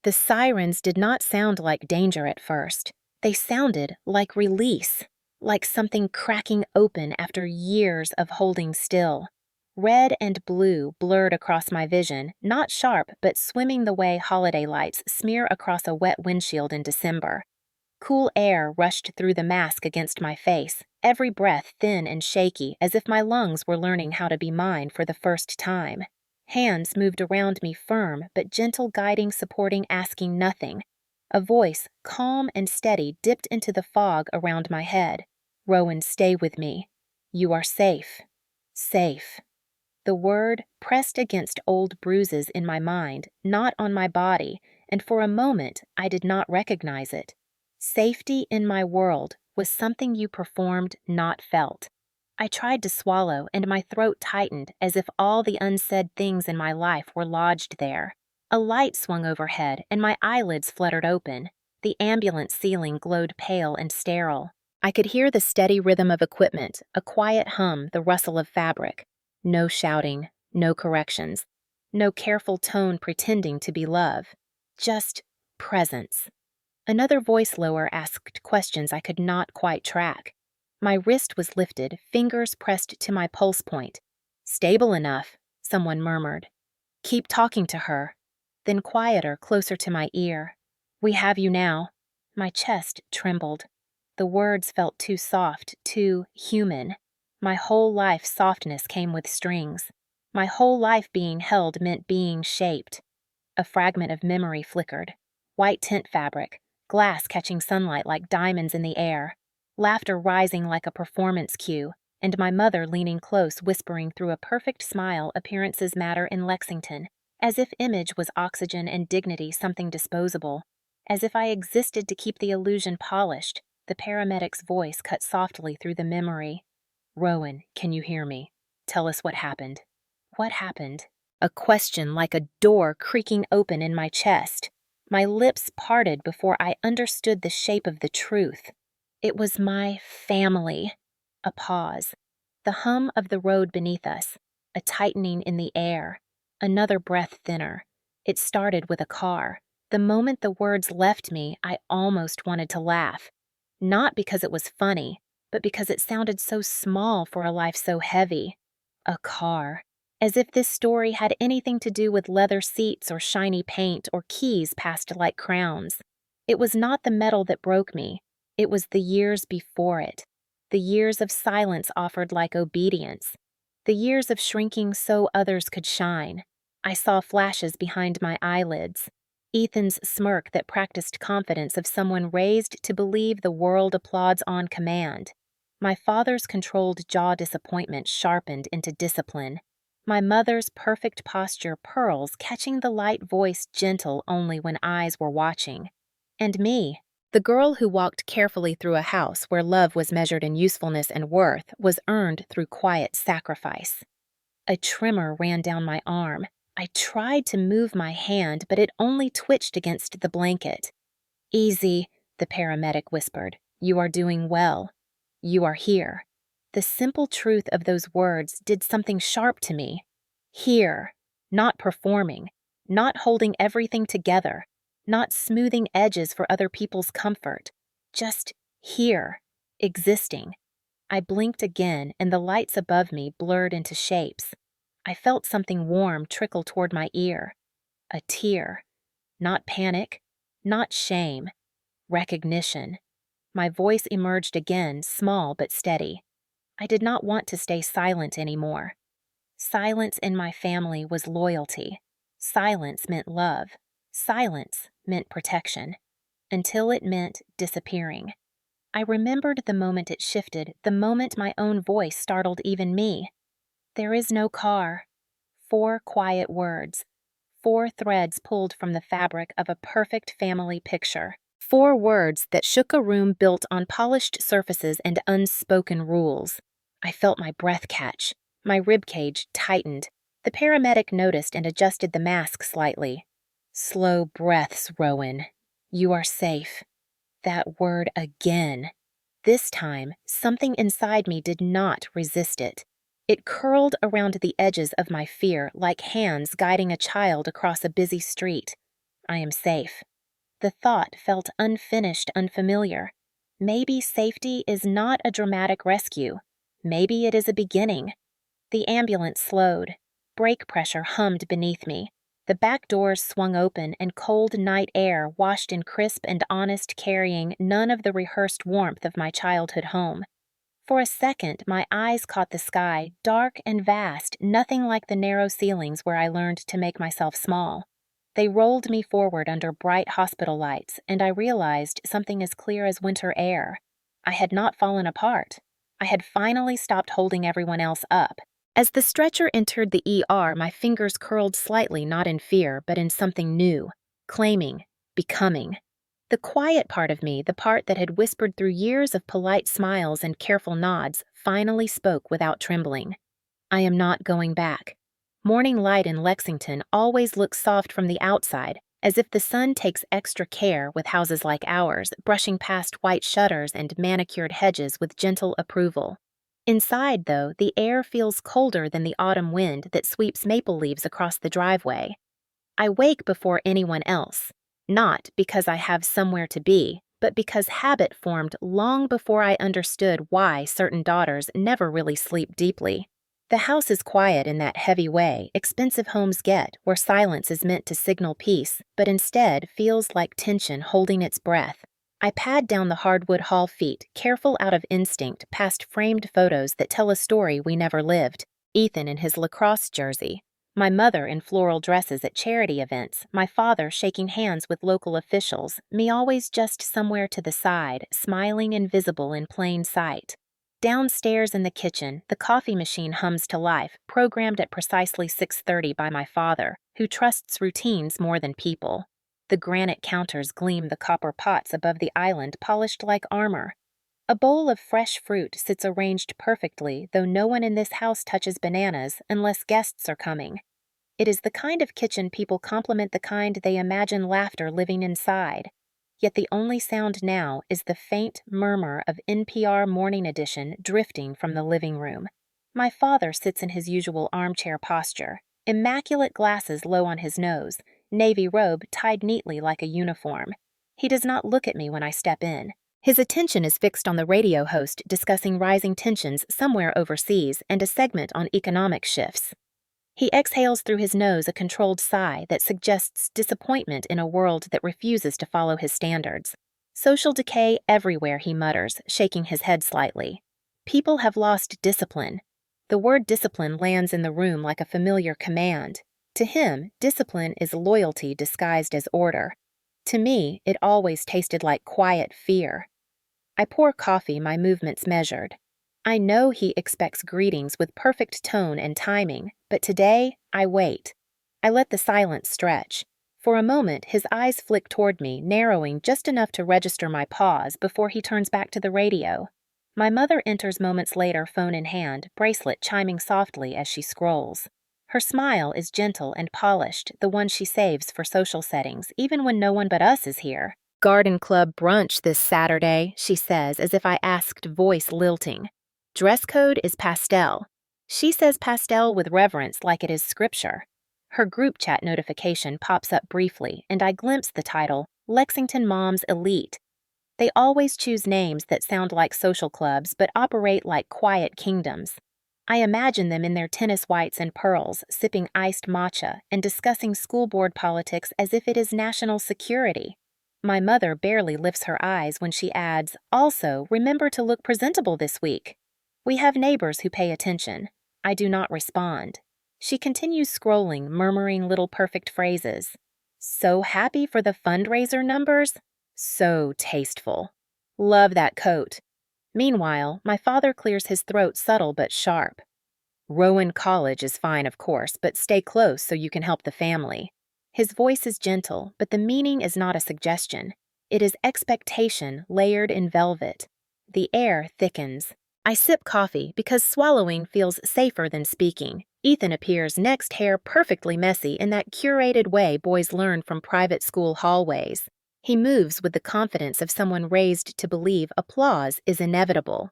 The sirens did not sound like danger at first. They sounded like release, like something cracking open after years of holding still. Red and blue blurred across my vision, not sharp, but swimming the way holiday lights smear across a wet windshield in December. Cool air rushed through the mask against my face, every breath thin and shaky, as if my lungs were learning how to be mine for the first time. Hands moved around me firm, but gentle, guiding, supporting, asking nothing. A voice, calm and steady, dipped into the fog around my head. "Rowan, stay with me. You are safe. Safe." The word pressed against old bruises in my mind, not on my body, and for a moment I did not recognize it. Safety in my world was something you performed, not felt. I tried to swallow, and my throat tightened as if all the unsaid things in my life were lodged there. A light swung overhead, and my eyelids fluttered open. The ambulance ceiling glowed pale and sterile. I could hear the steady rhythm of equipment, a quiet hum, the rustle of fabric. No shouting, no corrections, no careful tone pretending to be love. Just presence. Another voice lower asked questions I could not quite track. My wrist was lifted, fingers pressed to my pulse point. "Stable enough," someone murmured. "Keep talking to her." Then quieter, closer to my ear. "We have you now." My chest trembled. The words felt too soft, too human. My whole life softness came with strings. My whole life being held meant being shaped. A fragment of memory flickered. White tent fabric, glass catching sunlight like diamonds in the air, laughter rising like a performance cue, and my mother leaning close, whispering through a perfect smile, "Appearances matter in Lexington," as if image was oxygen and dignity something disposable, as if I existed to keep the illusion polished. The paramedic's voice cut softly through the memory. "Rowan, can you hear me? Tell us what happened." What happened? A question like a door creaking open in my chest. My lips parted before I understood the shape of the truth. It was my family. A pause. The hum of the road beneath us. A tightening in the air. Another breath thinner. It started with a car. The moment the words left me, I almost wanted to laugh. Not because it was funny, but because it sounded so small for a life so heavy. A car. As if this story had anything to do with leather seats or shiny paint or keys passed like crowns. It was not the metal that broke me. It was the years before it. The years of silence offered like obedience. The years of shrinking so others could shine. I saw flashes behind my eyelids. Ethan's smirk that practiced confidence of someone raised to believe the world applauds on command. My father's controlled jaw disappointment sharpened into discipline. My mother's perfect posture pearls catching the light voice gentle only when eyes were watching. And me, the girl who walked carefully through a house where love was measured in usefulness and worth, was earned through quiet sacrifice. A tremor ran down my arm. I tried to move my hand, but it only twitched against the blanket. "Easy," the paramedic whispered. "You are doing well. You are here." The simple truth of those words did something sharp to me. Here, not performing, not holding everything together, not smoothing edges for other people's comfort. Just here, existing. I blinked again, and the lights above me blurred into shapes. I felt something warm trickle toward my ear. A tear. Not panic, not shame. Recognition. My voice emerged again, small but steady. I did not want to stay silent anymore. Silence in my family was loyalty. Silence meant love. Silence meant protection. Until it meant disappearing. I remembered the moment it shifted, the moment my own voice startled even me. "There is no car." 4 quiet words. 4 threads pulled from the fabric of a perfect family picture. 4 words that shook a room built on polished surfaces and unspoken rules. I felt my breath catch. My ribcage tightened. The paramedic noticed and adjusted the mask slightly. "Slow breaths, Rowan. You are safe." That word again. This time, something inside me did not resist it. It curled around the edges of my fear like hands guiding a child across a busy street. I am safe. The thought felt unfinished, unfamiliar. Maybe safety is not a dramatic rescue. Maybe it is a beginning. The ambulance slowed. Brake pressure hummed beneath me. The back doors swung open and cold night air washed in crisp and honest, carrying none of the rehearsed warmth of my childhood home. For a second, my eyes caught the sky, dark and vast, nothing like the narrow ceilings where I learned to make myself small. They rolled me forward under bright hospital lights, and I realized something as clear as winter air. I had not fallen apart. I had finally stopped holding everyone else up. As the stretcher entered the ER, my fingers curled slightly, not in fear, but in something new, claiming, becoming. The quiet part of me, the part that had whispered through years of polite smiles and careful nods, finally spoke without trembling. I am not going back. Morning light in Lexington always looks soft from the outside, as if the sun takes extra care with houses like ours, brushing past white shutters and manicured hedges with gentle approval. Inside, though, the air feels colder than the autumn wind that sweeps maple leaves across the driveway. I wake before anyone else. Not because I have somewhere to be, but because habit formed long before I understood why certain daughters never really sleep deeply. The house is quiet in that heavy way expensive homes get, where silence is meant to signal peace, but instead feels like tension holding its breath. I pad down the hardwood hall feet, careful out of instinct, past framed photos that tell a story we never lived. Ethan in his lacrosse jersey. My mother in floral dresses at charity events, my father shaking hands with local officials, me always just somewhere to the side, smiling invisible in plain sight. Downstairs in the kitchen, the coffee machine hums to life, programmed at precisely 6:30 by my father, who trusts routines more than people. The granite counters gleam the copper pots above the island, polished like armor. A bowl of fresh fruit sits arranged perfectly, though no one in this house touches bananas unless guests are coming. It is the kind of kitchen people compliment the kind they imagine laughter living inside. Yet the only sound now is the faint murmur of NPR Morning Edition drifting from the living room. My father sits in his usual armchair posture, immaculate glasses low on his nose, navy robe tied neatly like a uniform. He does not look at me when I step in. His attention is fixed on the radio host discussing rising tensions somewhere overseas and a segment on economic shifts. He exhales through his nose a controlled sigh that suggests disappointment in a world that refuses to follow his standards. Social decay everywhere, he mutters, shaking his head slightly. People have lost discipline. The word discipline lands in the room like a familiar command. To him, discipline is loyalty disguised as order. To me, it always tasted like quiet fear. I pour coffee, my movements measured. I know he expects greetings with perfect tone and timing, but today, I wait. I let the silence stretch. For a moment, his eyes flick toward me, narrowing just enough to register my pause before he turns back to the radio. My mother enters moments later, phone in hand, bracelet chiming softly as she scrolls. Her smile is gentle and polished, the one she saves for social settings, even when no one but us is here. Garden Club brunch this Saturday, she says, as if I asked, voice lilting. Dress code is pastel. She says pastel with reverence like it is scripture. Her group chat notification pops up briefly, and I glimpse the title, Lexington Moms Elite. They always choose names that sound like social clubs but operate like quiet kingdoms. I imagine them in their tennis whites and pearls, sipping iced matcha and discussing school board politics as if it is national security. My mother barely lifts her eyes when she adds, also, remember to look presentable this week. We have neighbors who pay attention. I do not respond. She continues scrolling, murmuring little perfect phrases. So happy for the fundraiser numbers? So tasteful. Love that coat. Meanwhile, my father clears his throat subtle but sharp. Rowan College is fine, of course, but stay close so you can help the family. His voice is gentle, but the meaning is not a suggestion. It is expectation layered in velvet. The air thickens. I sip coffee because swallowing feels safer than speaking. Ethan appears next, hair perfectly messy in that curated way boys learn from private school hallways. He moves with the confidence of someone raised to believe applause is inevitable.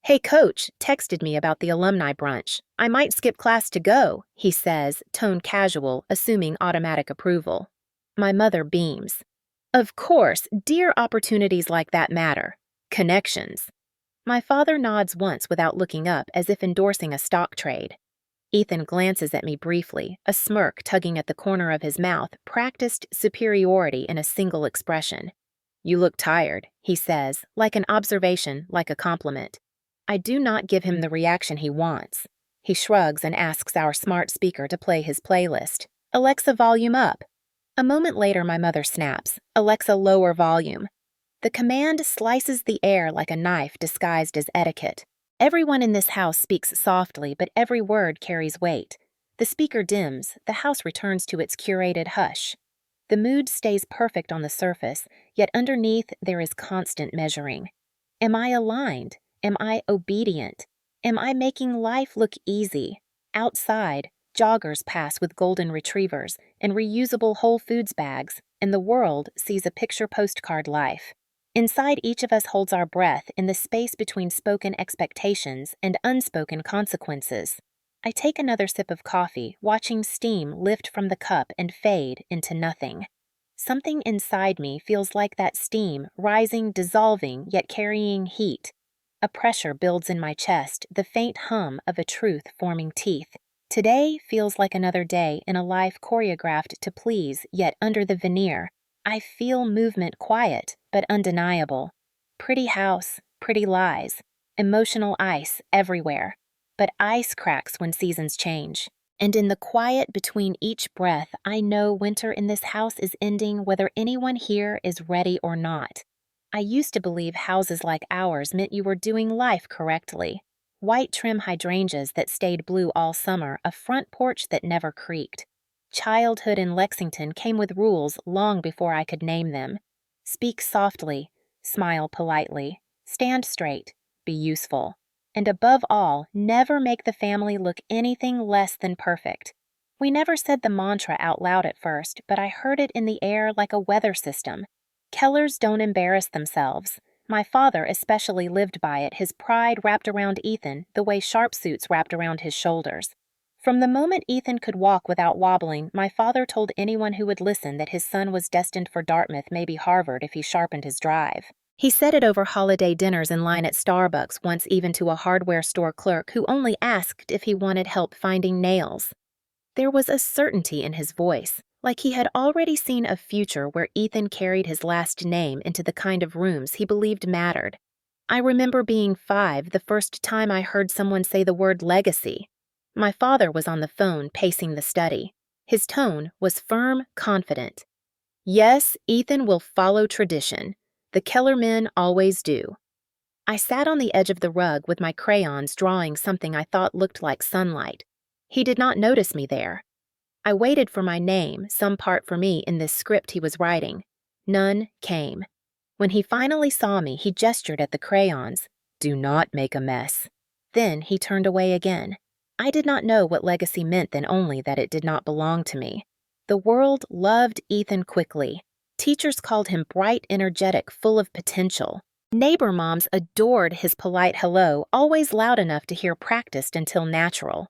Hey, Coach texted me about the alumni brunch. I might skip class to go, he says, tone casual, assuming automatic approval. My mother beams. Of course, dear opportunities like that matter. Connections. My father nods once without looking up, as if endorsing a stock trade. Ethan glances at me briefly, a smirk tugging at the corner of his mouth, practiced superiority in a single expression. You look tired, he says, like an observation, like a compliment. I do not give him the reaction he wants. He shrugs and asks our smart speaker to play his playlist. Alexa, volume up. A moment later, my mother snaps. Alexa, lower volume. The command slices the air like a knife disguised as etiquette. Everyone in this house speaks softly, but every word carries weight. The speaker dims, the house returns to its curated hush. The mood stays perfect on the surface, yet underneath there is constant measuring. Am I aligned? Am I obedient? Am I making life look easy? Outside, joggers pass with golden retrievers and reusable Whole Foods bags, and the world sees a picture postcard life. Inside each of us holds our breath in the space between spoken expectations and unspoken consequences. I take another sip of coffee, watching steam lift from the cup and fade into nothing. Something inside me feels like that steam, rising, dissolving, yet carrying heat. A pressure builds in my chest, the faint hum of a truth forming teeth. Today feels like another day in a life choreographed to please, yet under the veneer. I feel movement quiet, but undeniable. Pretty house, pretty lies. Emotional ice everywhere. But ice cracks when seasons change. And in the quiet between each breath, I know winter in this house is ending whether anyone here is ready or not. I used to believe houses like ours meant you were doing life correctly. White trim hydrangeas that stayed blue all summer, a front porch that never creaked. Childhood in Lexington came with rules long before I could name them. Speak softly, smile politely, stand straight, be useful. And above all, never make the family look anything less than perfect. We never said the mantra out loud at first, but I heard it in the air like a weather system. Kellers don't embarrass themselves. My father especially lived by it, his pride wrapped around Ethan the way sharp suits wrapped around his shoulders. From the moment Ethan could walk without wobbling, my father told anyone who would listen that his son was destined for Dartmouth, maybe Harvard, if he sharpened his drive. He said it over holiday dinners in line at Starbucks, once even to a hardware store clerk who only asked if he wanted help finding nails. There was a certainty in his voice, like he had already seen a future where Ethan carried his last name into the kind of rooms he believed mattered. I remember being 5 the first time I heard someone say the word legacy. My father was on the phone pacing the study. His tone was firm, confident. Yes, Ethan will follow tradition. The Keller men always do. I sat on the edge of the rug with my crayons drawing something I thought looked like sunlight. He did not notice me there. I waited for my name, some part for me in this script he was writing. None came. When he finally saw me, he gestured at the crayons. Do not make a mess. Then he turned away again. I did not know what legacy meant then, only that it did not belong to me. The world loved Ethan quickly. Teachers called him bright, energetic, full of potential. Neighbor moms adored his polite hello, always loud enough to hear practiced until natural.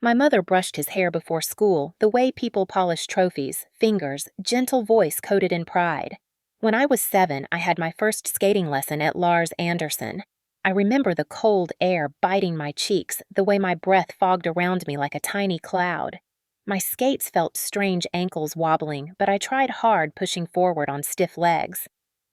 My mother brushed his hair before school, the way people polish trophies, fingers, gentle voice coated in pride. When I was 7, I had my first skating lesson at Lars Anderson. I remember the cold air biting my cheeks, the way my breath fogged around me like a tiny cloud. My skates felt strange ankles wobbling, but I tried hard pushing forward on stiff legs.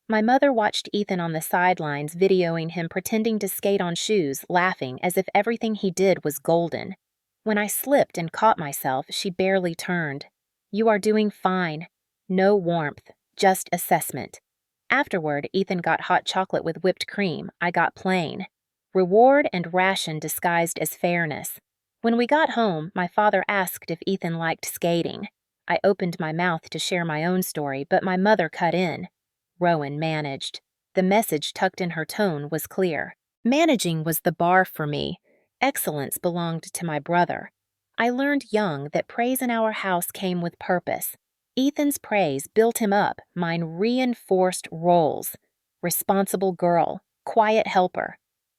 My mother watched Ethan on the sidelines, videoing him pretending to skate on shoes, laughing as if everything he did was golden. When I slipped and caught myself, she barely turned. You are doing fine. No warmth, just assessment. Afterward, Ethan got hot chocolate with whipped cream. I got plain. Reward and ration disguised as fairness. When we got home, my father asked if Ethan liked skating. I opened my mouth to share my own story, but my mother cut in. Rowan managed. The message tucked in her tone was clear. Managing was the bar for me. Excellence belonged to my brother. I learned young that praise in our house came with purpose. Ethan's praise built him up, mine reinforced roles. Responsible girl, quiet helper,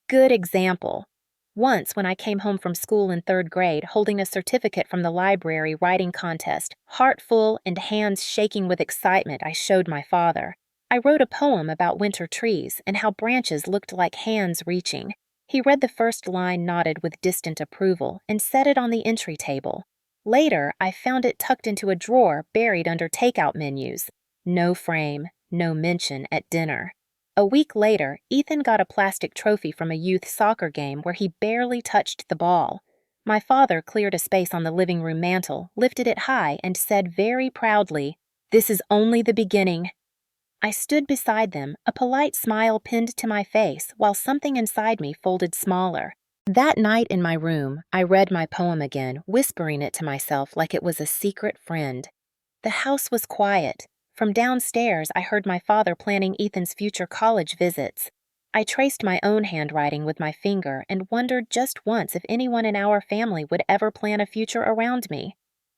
good example. Once, when I came home from school in third grade holding a certificate from the library writing contest, heart full and hands shaking with excitement, I showed my father. I wrote a poem about winter trees and how branches looked like hands reaching. He read the first line, nodded with distant approval, and set it on the entry table. Later, I found it tucked into a drawer buried under takeout menus. No frame, no mention at dinner. A week later, Ethan got a plastic trophy from a youth soccer game where he barely touched the ball. My father cleared a space on the living room mantel, lifted it high, and said very proudly, "This is only the beginning." I stood beside them, a polite smile pinned to my face, while something inside me folded smaller. That night in my room, I read my poem again, whispering it to myself like it was a secret friend. The house was quiet. From downstairs, I heard my father planning Ethan's future college visits. I traced my own handwriting with my finger and wondered just once if anyone in our family would ever plan a future around me.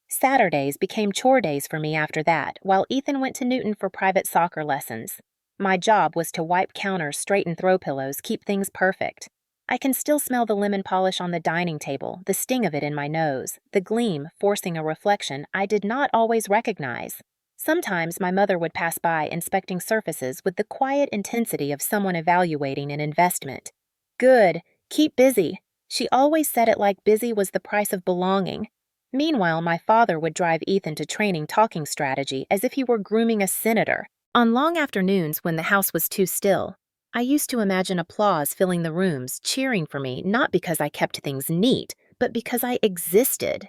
Saturdays became chore days for me after that, while Ethan went to Newton for private soccer lessons. My job was to wipe counters, straighten throw pillows, keep things perfect. I can still smell the lemon polish on the dining table, the sting of it in my nose, the gleam forcing a reflection I did not always recognize. Sometimes my mother would pass by inspecting surfaces with the quiet intensity of someone evaluating an investment. "Good, keep busy." She always said it like busy was the price of belonging. Meanwhile, my father would drive Ethan to training talking strategy as if he were grooming a senator. On long afternoons when the house was too still, I used to imagine applause filling the rooms, cheering for me not because I kept things neat, but because I existed.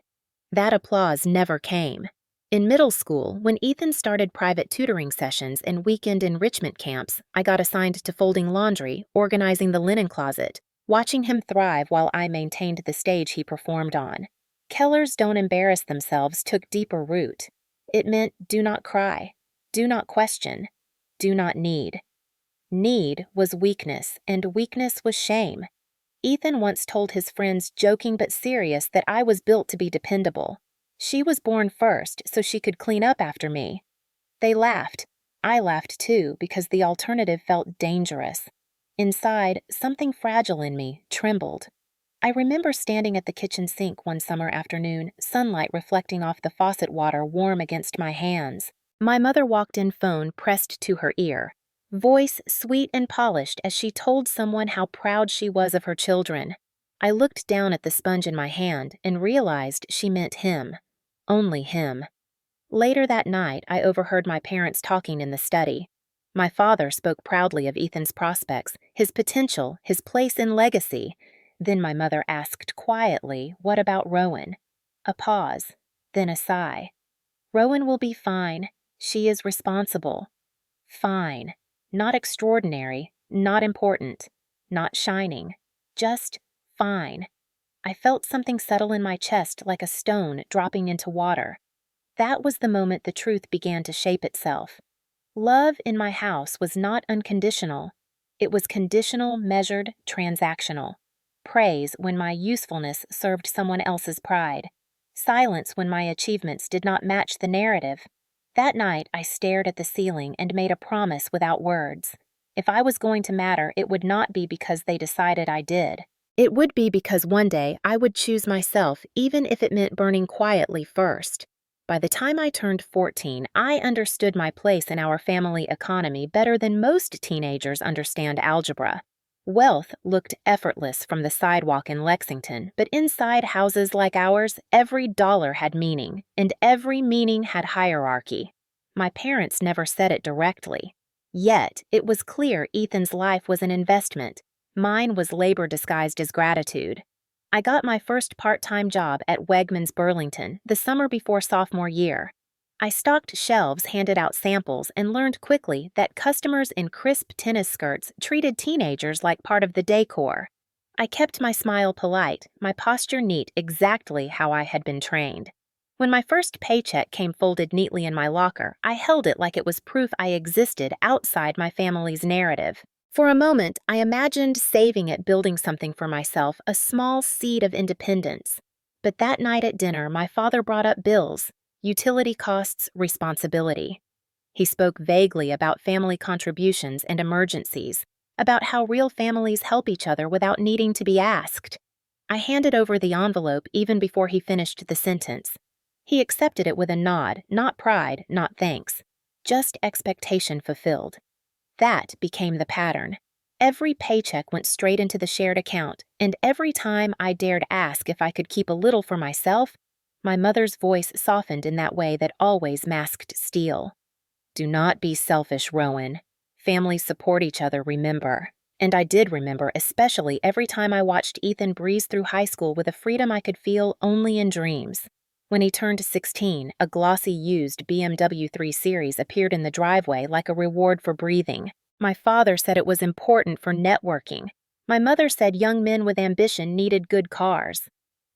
That applause never came. In middle school, when Ethan started private tutoring sessions and weekend enrichment camps, I got assigned to folding laundry, organizing the linen closet, watching him thrive while I maintained the stage he performed on. Kellers don't embarrass themselves took deeper root. It meant do not cry, do not question, do not need. Need was weakness, and weakness was shame. Ethan once told his friends, joking but serious, that I was built to be dependable. She was born first, so she could clean up after me. They laughed. I laughed too, because the alternative felt dangerous. Inside, something fragile in me trembled. I remember standing at the kitchen sink one summer afternoon, sunlight reflecting off the faucet water warm against my hands. My mother walked in, phone pressed to her ear. Voice sweet and polished as she told someone how proud she was of her children. I looked down at the sponge in my hand and realized she meant him. Only him. Later that night, I overheard my parents talking in the study. My father spoke proudly of Ethan's prospects, his potential, his place in legacy. Then my mother asked quietly, "What about Rowan?" A pause, then a sigh. "Rowan will be fine. She is responsible." Fine. Not extraordinary, not important, not shining. Just fine. I felt something settle in my chest like a stone dropping into water. That was the moment the truth began to shape itself. Love in my house was not unconditional. It was conditional, measured, transactional. Praise when my usefulness served someone else's pride. Silence when my achievements did not match the narrative. That night, I stared at the ceiling and made a promise without words. If I was going to matter, it would not be because they decided I did. It would be because one day I would choose myself, even if it meant burning quietly first. By the time I turned 14, I understood my place in our family economy better than most teenagers understand algebra. Wealth looked effortless from the sidewalk in Lexington, but inside houses like ours, every dollar had meaning, and every meaning had hierarchy. My parents never said it directly. Yet, it was clear Ethan's life was an investment. Mine was labor disguised as gratitude. I got my first part-time job at Wegmans Burlington the summer before sophomore year. I stocked shelves, handed out samples, and learned quickly that customers in crisp tennis skirts treated teenagers like part of the decor. I kept my smile polite, my posture neat, exactly how I had been trained. When my first paycheck came folded neatly in my locker, I held it like it was proof I existed outside my family's narrative. For a moment, I imagined saving it, building something for myself, a small seed of independence. But that night at dinner, my father brought up bills. Utility costs, responsibility. He spoke vaguely about family contributions and emergencies, about how real families help each other without needing to be asked. I handed over the envelope even before he finished the sentence. He accepted it with a nod, not pride, not thanks. Just expectation fulfilled. That became the pattern. Every paycheck went straight into the shared account, and every time I dared ask if I could keep a little for myself, my mother's voice softened in that way that always masked steel. Do not be selfish, Rowan. Families support each other, remember. And I did remember, especially every time I watched Ethan breeze through high school with a freedom I could feel only in dreams. When he turned 16, a glossy used BMW 3 Series appeared in the driveway like a reward for breathing. My father said it was important for networking. My mother said young men with ambition needed good cars.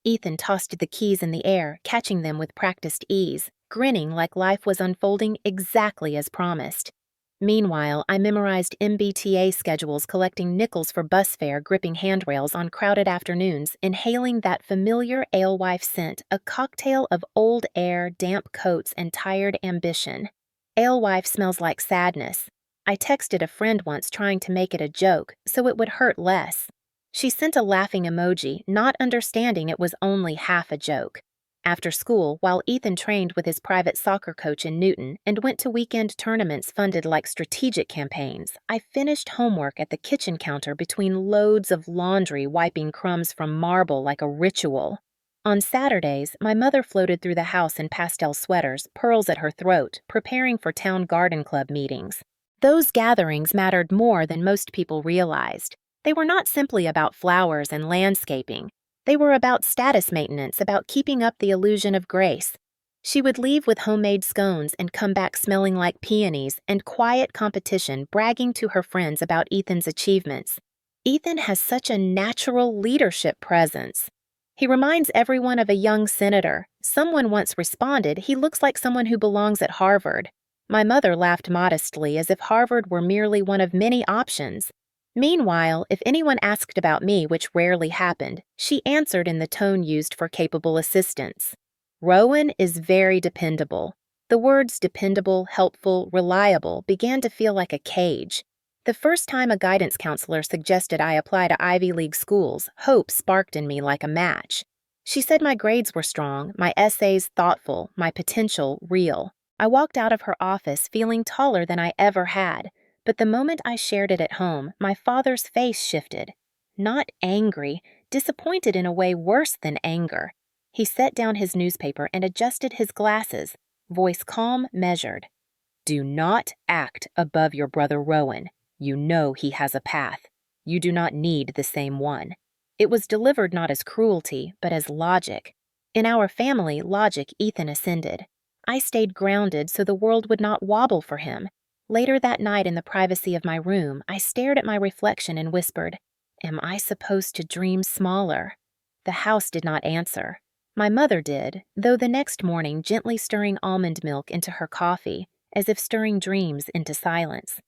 Ethan tossed the keys in the air, catching them with practiced ease, grinning like life was unfolding exactly as promised. Meanwhile, I memorized MBTA schedules, collecting nickels for bus fare, gripping handrails on crowded afternoons, inhaling that familiar alewife scent, a cocktail of old air, damp coats, and tired ambition. Alewife smells like sadness. I texted a friend once trying to make it a joke, so it would hurt less. She sent a laughing emoji, not understanding it was only half a joke. After school, while Ethan trained with his private soccer coach in Newton and went to weekend tournaments funded like strategic campaigns, I finished homework at the kitchen counter between loads of laundry, wiping crumbs from marble like a ritual. On Saturdays, my mother floated through the house in pastel sweaters, pearls at her throat, preparing for town garden club meetings. Those gatherings mattered more than most people realized. They were not simply about flowers and landscaping. They were about status maintenance, about keeping up the illusion of grace. She would leave with homemade scones and come back smelling like peonies and quiet competition, bragging to her friends about Ethan's achievements. Ethan has such a natural leadership presence. He reminds everyone of a young senator. Someone once responded, he looks like someone who belongs at Harvard. My mother laughed modestly, as if Harvard were merely one of many options. Meanwhile, if anyone asked about me, which rarely happened, she answered in the tone used for capable assistants. Rowan is very dependable. The words dependable, helpful, reliable began to feel like a cage. The first time a guidance counselor suggested I apply to Ivy League schools, hope sparked in me like a match. She said my grades were strong, my essays thoughtful, my potential real. I walked out of her office feeling taller than I ever had. But the moment I shared it at home, my father's face shifted. Not angry, disappointed in a way worse than anger. He set down his newspaper and adjusted his glasses, voice calm, measured. Do not act above your brother Rowan. You know he has a path. You do not need the same one. It was delivered not as cruelty, but as logic. In our family, logic Ethan ascended. I stayed grounded so the world would not wobble for him. Later that night in the privacy of my room, I stared at my reflection and whispered, "Am I supposed to dream smaller?" The house did not answer. My mother did, though the next morning gently stirring almond milk into her coffee, as if stirring dreams into silence.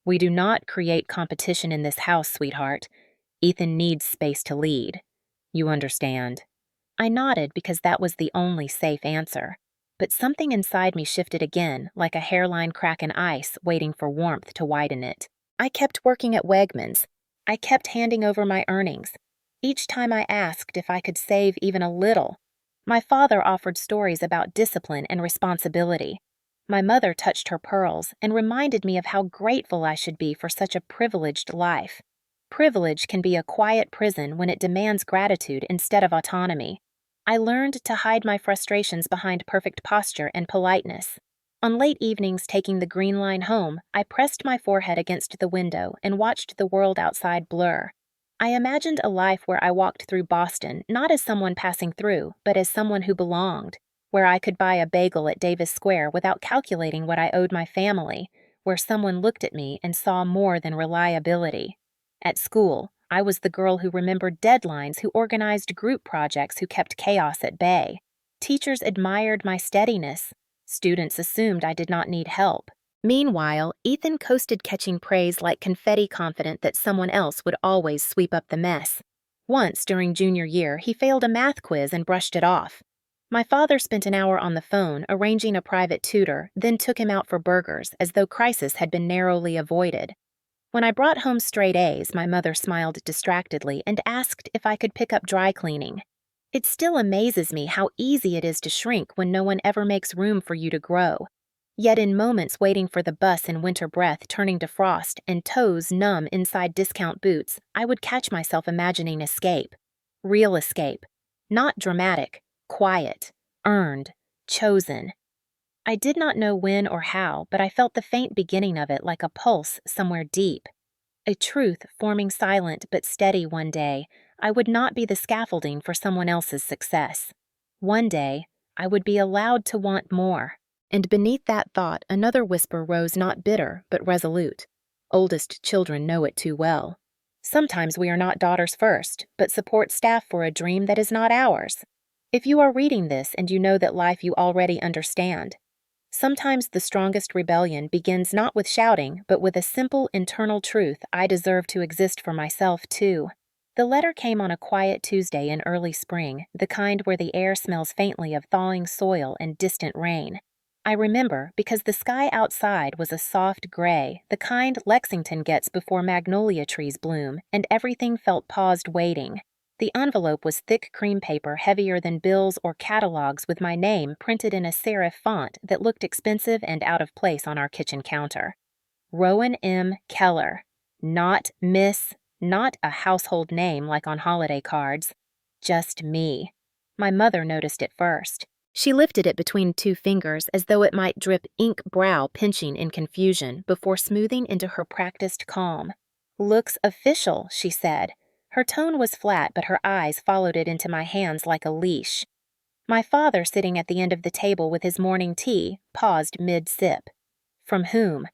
We do not create competition in this house, sweetheart. Ethan needs space to lead. You understand. I nodded because that was the only safe answer. But something inside me shifted again, like a hairline crack in ice, waiting for warmth to widen it. I kept working at Wegmans. I kept handing over my earnings. Each time I asked if I could save even a little. My father offered stories about discipline and responsibility. My mother touched her pearls and reminded me of how grateful I should be for such a privileged life. Privilege can be a quiet prison when it demands gratitude instead of autonomy. I learned to hide my frustrations behind perfect posture and politeness. On late evenings taking the Green Line home, I pressed my forehead against the window and watched the world outside blur. I imagined a life where I walked through Boston not as someone passing through, but as someone who belonged, where I could buy a bagel at Davis Square without calculating what I owed my family, where someone looked at me and saw more than reliability. At school, I was the girl who remembered deadlines, who organized group projects, who kept chaos at bay. Teachers admired my steadiness. Students assumed I did not need help. Meanwhile, Ethan coasted, catching praise like confetti, confident that someone else would always sweep up the mess. Once, during junior year, he failed a math quiz and brushed it off. My father spent an hour on the phone, arranging a private tutor, then took him out for burgers, as though crisis had been narrowly avoided. When I brought home straight A's, my mother smiled distractedly and asked if I could pick up dry cleaning. It still amazes me how easy it is to shrink when no one ever makes room for you to grow. Yet in moments waiting for the bus in winter breath turning to frost and toes numb inside discount boots, I would catch myself imagining escape. Real escape. Not dramatic, quiet, earned, chosen. I did not know when or how, but I felt the faint beginning of it like a pulse somewhere deep. A truth forming silent but steady one day. I would not be the scaffolding for someone else's success. One day, I would be allowed to want more. And beneath that thought, another whisper rose not bitter, but resolute. Oldest children know it too well. Sometimes we are not daughters first, but support staff for a dream that is not ours. If you are reading this and you know that life you already understand, sometimes the strongest rebellion begins not with shouting, but with a simple internal truth: I deserve to exist for myself too. The letter came on a quiet Tuesday in early spring, the kind where the air smells faintly of thawing soil and distant rain. I remember because the sky outside was a soft gray, the kind Lexington gets before magnolia trees bloom, and everything felt paused waiting. The envelope was thick cream paper heavier than bills or catalogs with my name printed in a serif font that looked expensive and out of place on our kitchen counter. Rowan M. Keller. Not Miss, not a household name like on holiday cards. Just me. My mother noticed it first. She lifted it between two fingers as though it might drip ink brow pinching in confusion before smoothing into her practiced calm. Looks official, she said. Her tone was flat, but her eyes followed it into my hands like a leash. My father, sitting at the end of the table with his morning tea, paused mid-sip. From whom?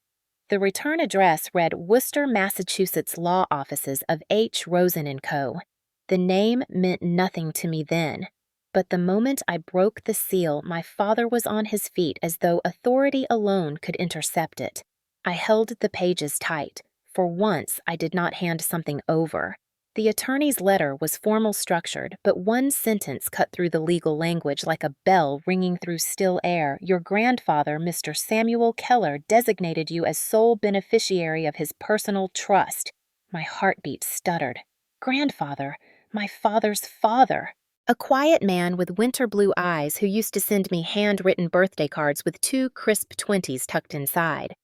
The return address read Worcester, Massachusetts Law Offices of H. Rosen & Co. The name meant nothing to me then, but the moment I broke the seal, my father was on his feet as though authority alone could intercept it. I held the pages tight. For once, I did not hand something over. The attorney's letter was formal structured, but one sentence cut through the legal language like a bell ringing through still air. Your grandfather, Mr. Samuel Keller, designated you as sole beneficiary of his personal trust. My heartbeat stuttered. Grandfather, my father's father. A quiet man with winter blue eyes who used to send me handwritten birthday cards with 2 crisp 20s tucked inside.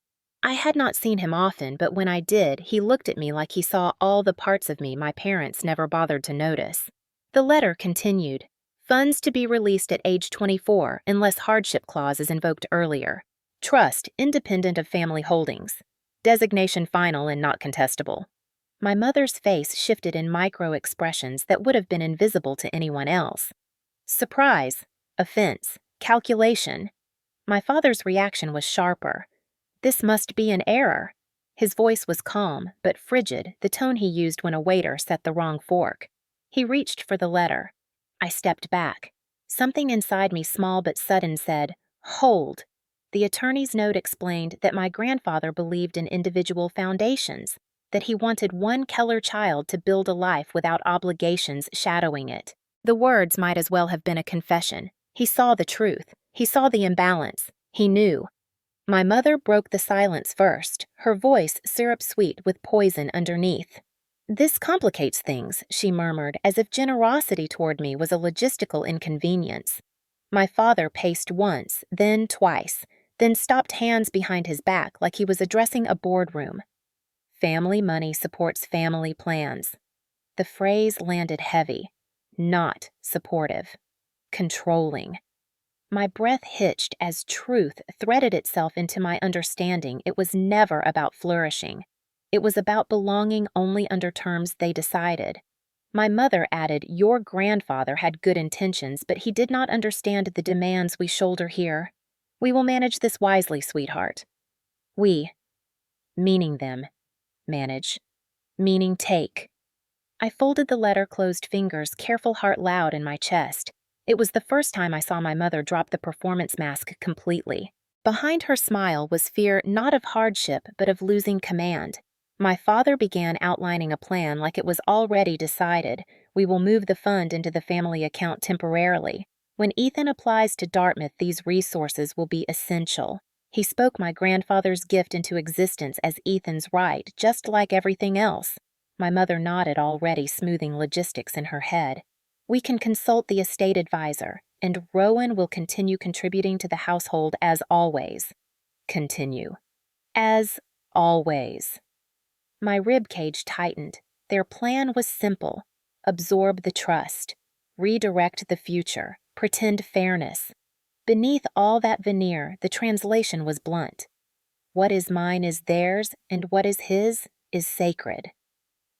I had not seen him often, but when I did, he looked at me like he saw all the parts of me my parents never bothered to notice. The letter continued. Funds to be released at age 24 unless hardship clause is invoked earlier. Trust independent of family holdings. Designation final and not contestable. My mother's face shifted in micro-expressions that would have been invisible to anyone else. Surprise, offense, calculation. My father's reaction was sharper. This must be an error. His voice was calm, but frigid, the tone he used when a waiter set the wrong fork. He reached for the letter. I stepped back. Something inside me, small but sudden, said, Hold. The attorney's note explained that my grandfather believed in individual foundations, that he wanted one Keller child to build a life without obligations shadowing it. The words might as well have been a confession. He saw the truth. He saw the imbalance. He knew. My mother broke the silence first, her voice syrup-sweet with poison underneath. This complicates things, she murmured, as if generosity toward me was a logistical inconvenience. My father paced once, then twice, then stopped hands behind his back like he was addressing a boardroom. Family money supports family plans. The phrase landed heavy, not supportive, controlling. My breath hitched as truth threaded itself into my understanding. It was never about flourishing. It was about belonging only under terms they decided. My mother added, Your grandfather had good intentions, but he did not understand the demands we shoulder here. We will manage this wisely, sweetheart. We, meaning them, manage, meaning take. I folded the letter, closed fingers, careful heart loud in my chest. It was the first time I saw my mother drop the performance mask completely. Behind her smile was fear not of hardship, but of losing command. My father began outlining a plan like it was already decided. We will move the fund into the family account temporarily. When Ethan applies to Dartmouth, these resources will be essential. He spoke my grandfather's gift into existence as Ethan's right, just like everything else. My mother nodded, already smoothing logistics in her head. We can consult the estate advisor, and Rowan will continue contributing to the household as always. Continue. As always. My rib cage tightened. Their plan was simple. Absorb the trust. Redirect the future. Pretend fairness. Beneath all that veneer, the translation was blunt. What is mine is theirs, and what is his is sacred.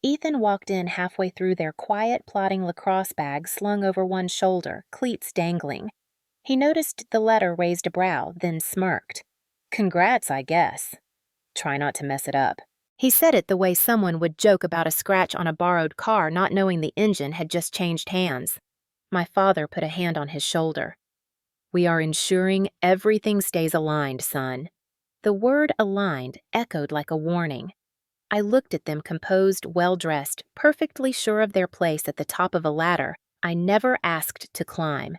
Ethan walked in halfway through their quiet, plodding lacrosse bag slung over one shoulder, cleats dangling. He noticed the letter, raised a brow, then smirked. Congrats, I guess. Try not to mess it up. He said it the way someone would joke about a scratch on a borrowed car, not knowing the engine had just changed hands. My father put a hand on his shoulder. We are ensuring everything stays aligned, son. The word aligned echoed like a warning. I looked at them, composed, well-dressed, perfectly sure of their place at the top of a ladder I never asked to climb.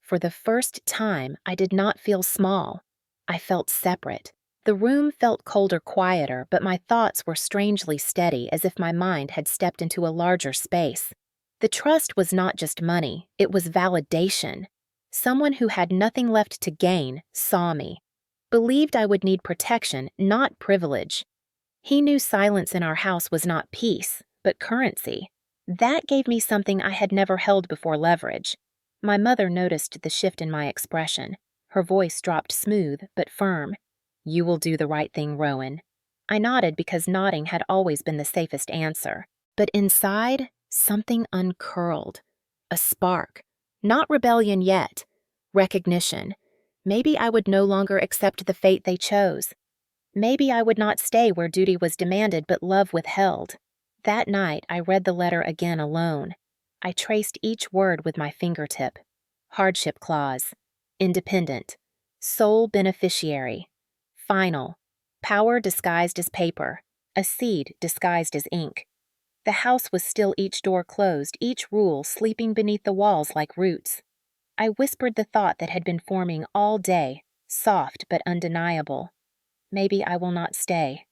For the first time, I did not feel small. I felt separate. The room felt colder, quieter, but my thoughts were strangely steady, as if my mind had stepped into a larger space. The trust was not just money, it was validation. Someone who had nothing left to gain saw me, believed I would need protection, not privilege. He knew silence in our house was not peace, but currency. That gave me something I had never held before: leverage. My mother noticed the shift in my expression. Her voice dropped, smooth but firm. You will do the right thing, Rowan. I nodded, because nodding had always been the safest answer. But inside, something uncurled. A spark. Not rebellion yet. Recognition. Maybe I would no longer accept the fate they chose. Maybe I would not stay where duty was demanded but love withheld. That night, I read the letter again alone. I traced each word with my fingertip. Hardship clause. Independent. Sole beneficiary. Final. Power disguised as paper. A seed disguised as ink. The house was still, each door closed, each rule sleeping beneath the walls like roots. I whispered the thought that had been forming all day, soft but undeniable. Maybe I will not stay.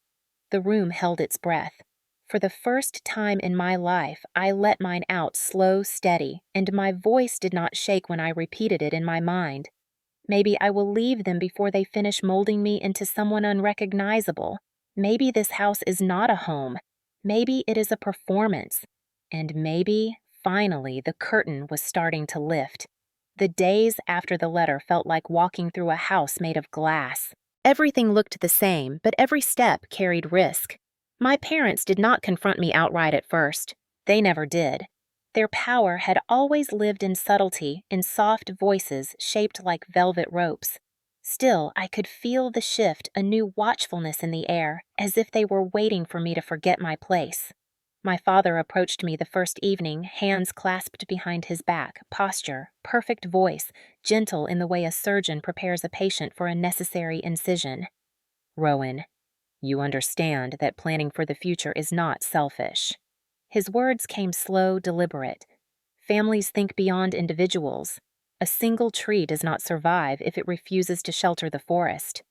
The room held its breath. For the first time in my life, I let mine out, slow, steady, and my voice did not shake when I repeated it in my mind. Maybe I will leave them before they finish molding me into someone unrecognizable. Maybe this house is not a home. Maybe it is a performance. And maybe, finally, the curtain was starting to lift. The days after the letter felt like walking through a house made of glass. Everything looked the same, but every step carried risk. My parents did not confront me outright at first. They never did. Their power had always lived in subtlety, in soft voices shaped like velvet ropes. Still, I could feel the shift, a new watchfulness in the air, as if they were waiting for me to forget my place. My father approached me the first evening, hands clasped behind his back, posture, perfect voice, gentle in the way a surgeon prepares a patient for a necessary incision. Rowan, you understand that planning for the future is not selfish. His words came slow, deliberate. Families think beyond individuals. A single tree does not survive if it refuses to shelter the forest.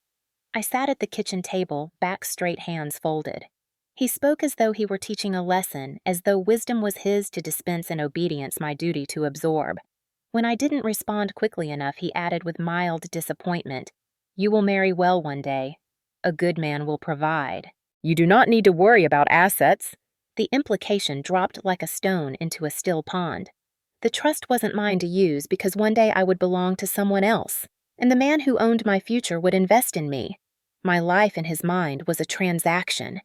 I sat at the kitchen table, back straight, hands folded. He spoke as though he were teaching a lesson, as though wisdom was his to dispense and obedience my duty to absorb. When I didn't respond quickly enough, he added with mild disappointment, You will marry well one day. A good man will provide. You do not need to worry about assets. The implication dropped like a stone into a still pond. The trust wasn't mine to use, because one day I would belong to someone else, and the man who owned my future would invest in me. My life in his mind was a transaction.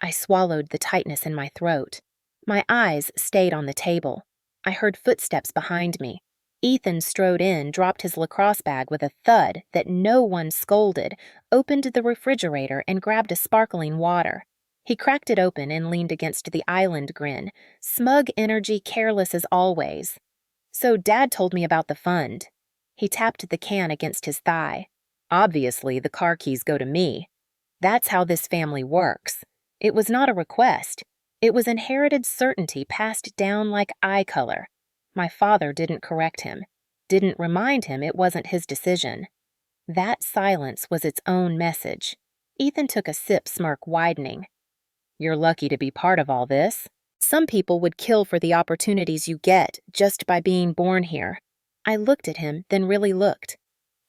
I swallowed the tightness in my throat. My eyes stayed on the table. I heard footsteps behind me. Ethan strode in, dropped his lacrosse bag with a thud that no one scolded, opened the refrigerator, and grabbed a sparkling water. He cracked it open and leaned against the island grin, smug energy, careless as always. So Dad told me about the fund. He tapped the can against his thigh. Obviously, the car keys go to me. That's how this family works. It was not a request. It was inherited certainty passed down like eye color. My father didn't correct him, didn't remind him it wasn't his decision. That silence was its own message. Ethan took a sip, smirk widening. You're lucky to be part of all this. Some people would kill for the opportunities you get just by being born here. I looked at him, then really looked.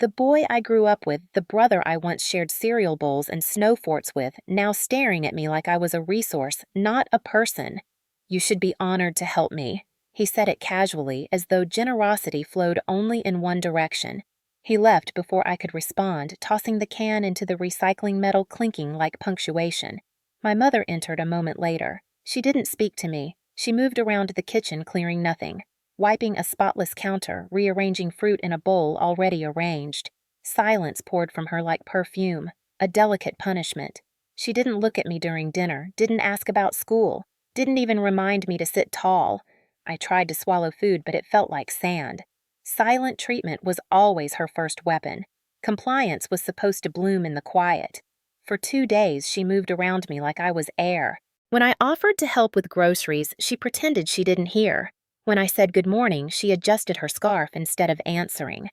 The boy I grew up with, the brother I once shared cereal bowls and snow forts with, now staring at me like I was a resource, not a person. You should be honored to help me. He said it casually, as though generosity flowed only in one direction. He left before I could respond, tossing the can into the recycling metal, clinking like punctuation. My mother entered a moment later. She didn't speak to me. She moved around the kitchen, clearing nothing, wiping a spotless counter, rearranging fruit in a bowl already arranged. Silence poured from her like perfume, a delicate punishment. She didn't look at me during dinner, didn't ask about school, didn't even remind me to sit tall. I tried to swallow food, but it felt like sand. Silent treatment was always her first weapon. Compliance was supposed to bloom in the quiet. For 2 days, she moved around me like I was air. When I offered to help with groceries, she pretended she didn't hear. When I said good morning, she adjusted her scarf instead of answering.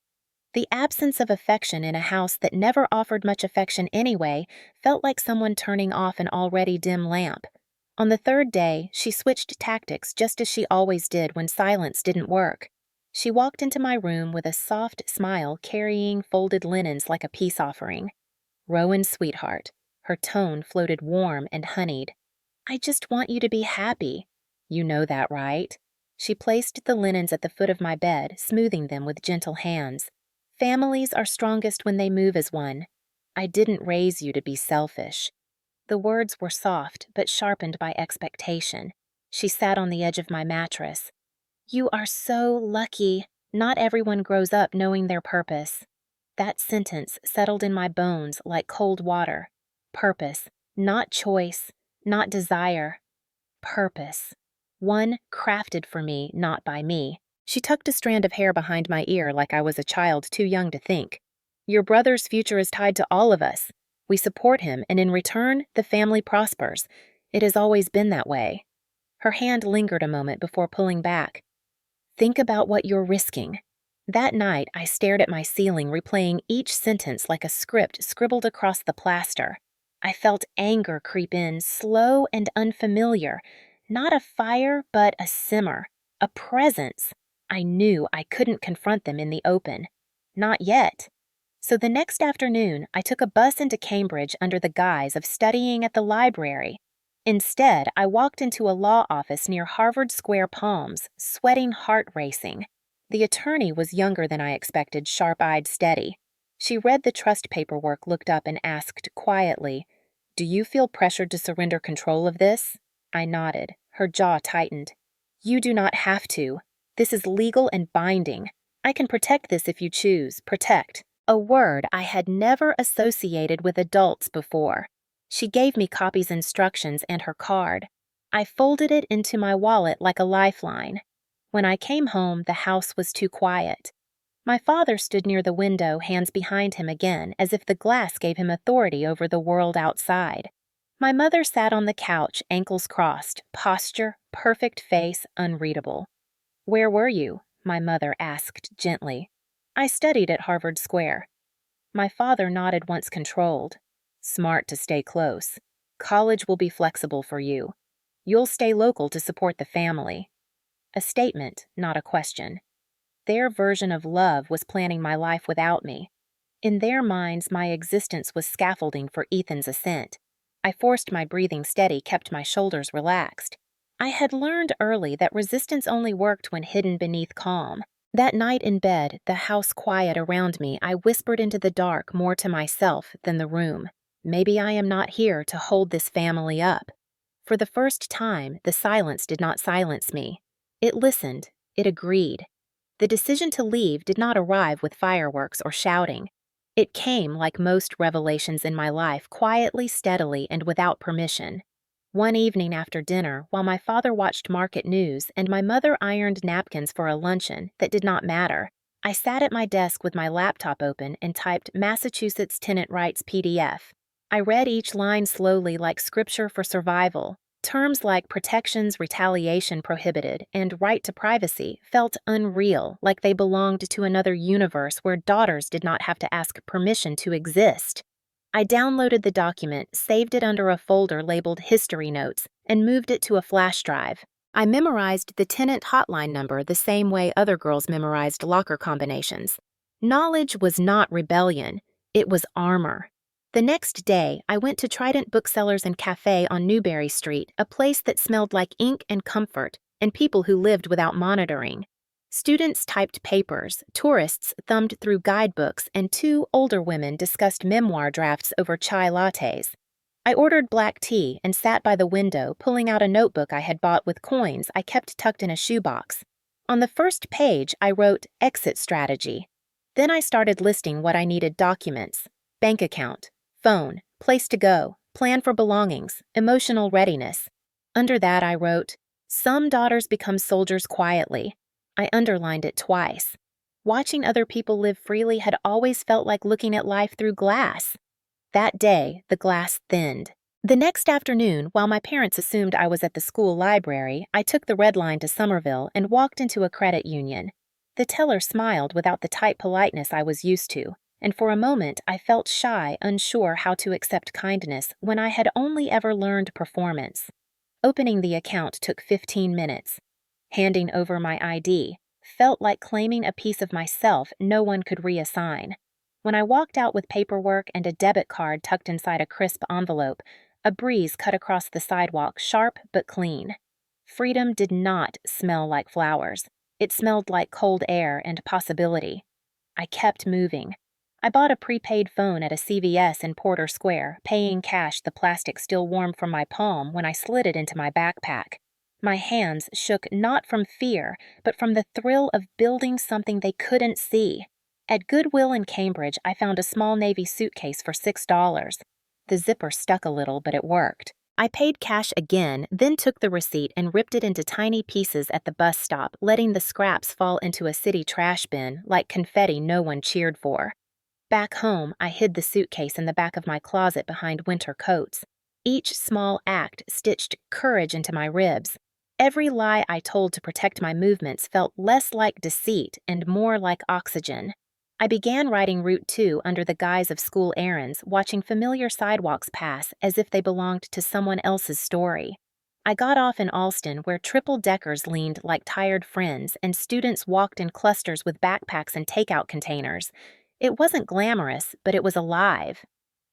The absence of affection in a house that never offered much affection anyway felt like someone turning off an already dim lamp. On the 3rd day, she switched tactics just as she always did when silence didn't work. She walked into my room with a soft smile, carrying folded linens like a peace offering. Rowan, sweetheart. Her tone floated warm and honeyed. I just want you to be happy. You know that, right? She placed the linens at the foot of my bed, smoothing them with gentle hands. Families are strongest when they move as one. I didn't raise you to be selfish. The words were soft, but sharpened by expectation. She sat on the edge of my mattress. You are so lucky. Not everyone grows up knowing their purpose. That sentence settled in my bones like cold water. Purpose, not choice, not desire. Purpose. One crafted for me, not by me. She tucked a strand of hair behind my ear like I was a child too young to think. Your brother's future is tied to all of us. We support him, and in return, the family prospers. It has always been that way. Her hand lingered a moment before pulling back. Think about what you're risking. That night, I stared at my ceiling, replaying each sentence like a script scribbled across the plaster. I felt anger creep in, slow and unfamiliar. Not a fire, but a simmer. A presence. I knew I couldn't confront them in the open. Not yet. So the next afternoon, I took a bus into Cambridge under the guise of studying at the library. Instead, I walked into a law office near Harvard Square Palms, sweating, heart racing. The attorney was younger than I expected, sharp-eyed, steady. She read the trust paperwork, looked up, and asked quietly, Do you feel pressured to surrender control of this? I nodded. Her jaw tightened. You do not have to. This is legal and binding. I can protect this if you choose. Protect. A word I had never associated with adults before. She gave me Copy's instructions and her card. I folded it into my wallet like a lifeline. When I came home, the house was too quiet. My father stood near the window, hands behind him again, as if the glass gave him authority over the world outside. My mother sat on the couch, ankles crossed, posture, perfect face, unreadable. Where were you? My mother asked gently. I studied at Harvard Square. My father nodded once controlled. Smart to stay close. College will be flexible for you. You'll stay local to support the family. A statement, not a question. Their version of love was planning my life without me. In their minds, my existence was scaffolding for Ethan's ascent. I forced my breathing steady, kept my shoulders relaxed. I had learned early that resistance only worked when hidden beneath calm. That night in bed, the house quiet around me, I whispered into the dark more to myself than the room. Maybe I am not here to hold this family up. For the first time, the silence did not silence me. It listened. It agreed. The decision to leave did not arrive with fireworks or shouting. It came, like most revelations in my life, quietly, steadily, and without permission. One evening after dinner, while my father watched market news and my mother ironed napkins for a luncheon that did not matter, I sat at my desk with my laptop open and typed Massachusetts Tenant Rights PDF. I read each line slowly like scripture for survival. Terms like protections, retaliation prohibited, and right to privacy felt unreal, like they belonged to another universe where daughters did not have to ask permission to exist. I downloaded the document, saved it under a folder labeled History Notes, and moved it to a flash drive. I memorized the tenant hotline number the same way other girls memorized locker combinations. Knowledge was not rebellion, it was armor. The next day, I went to Trident Booksellers and Cafe on Newberry Street, a place that smelled like ink and comfort, and people who lived without monitoring. Students typed papers, tourists thumbed through guidebooks, and two older women discussed memoir drafts over chai lattes. I ordered black tea and sat by the window, pulling out a notebook I had bought with coins I kept tucked in a shoebox. On the first page, I wrote exit strategy. Then I started listing what I needed: documents, bank account, phone, place to go, plan for belongings, emotional readiness. Under that, I wrote, some daughters become soldiers quietly. I underlined it twice. Watching other people live freely had always felt like looking at life through glass. That day, the glass thinned. The next afternoon, while my parents assumed I was at the school library, I took the Red Line to Somerville and walked into a credit union. The teller smiled without the tight politeness I was used to, and for a moment I felt shy, unsure how to accept kindness when I had only ever learned performance. Opening the account took 15 minutes. Handing over my ID felt like claiming a piece of myself no one could reassign. When I walked out with paperwork and a debit card tucked inside a crisp envelope, a breeze cut across the sidewalk, sharp but clean. Freedom did not smell like flowers. It smelled like cold air and possibility. I kept moving. I bought a prepaid phone at a CVS in Porter Square, paying cash, the plastic still warm from my palm when I slid it into my backpack. My hands shook not from fear, but from the thrill of building something they couldn't see. At Goodwill in Cambridge, I found a small Navy suitcase for $6. The zipper stuck a little, but it worked. I paid cash again, then took the receipt and ripped it into tiny pieces at the bus stop, letting the scraps fall into a city trash bin like confetti no one cheered for. Back home, I hid the suitcase in the back of my closet behind winter coats. Each small act stitched courage into my ribs. Every lie I told to protect my movements felt less like deceit and more like oxygen. I began riding Route 2 under the guise of school errands, watching familiar sidewalks pass as if they belonged to someone else's story. I got off in Alston, where triple-deckers leaned like tired friends and students walked in clusters with backpacks and takeout containers. It wasn't glamorous, but it was alive.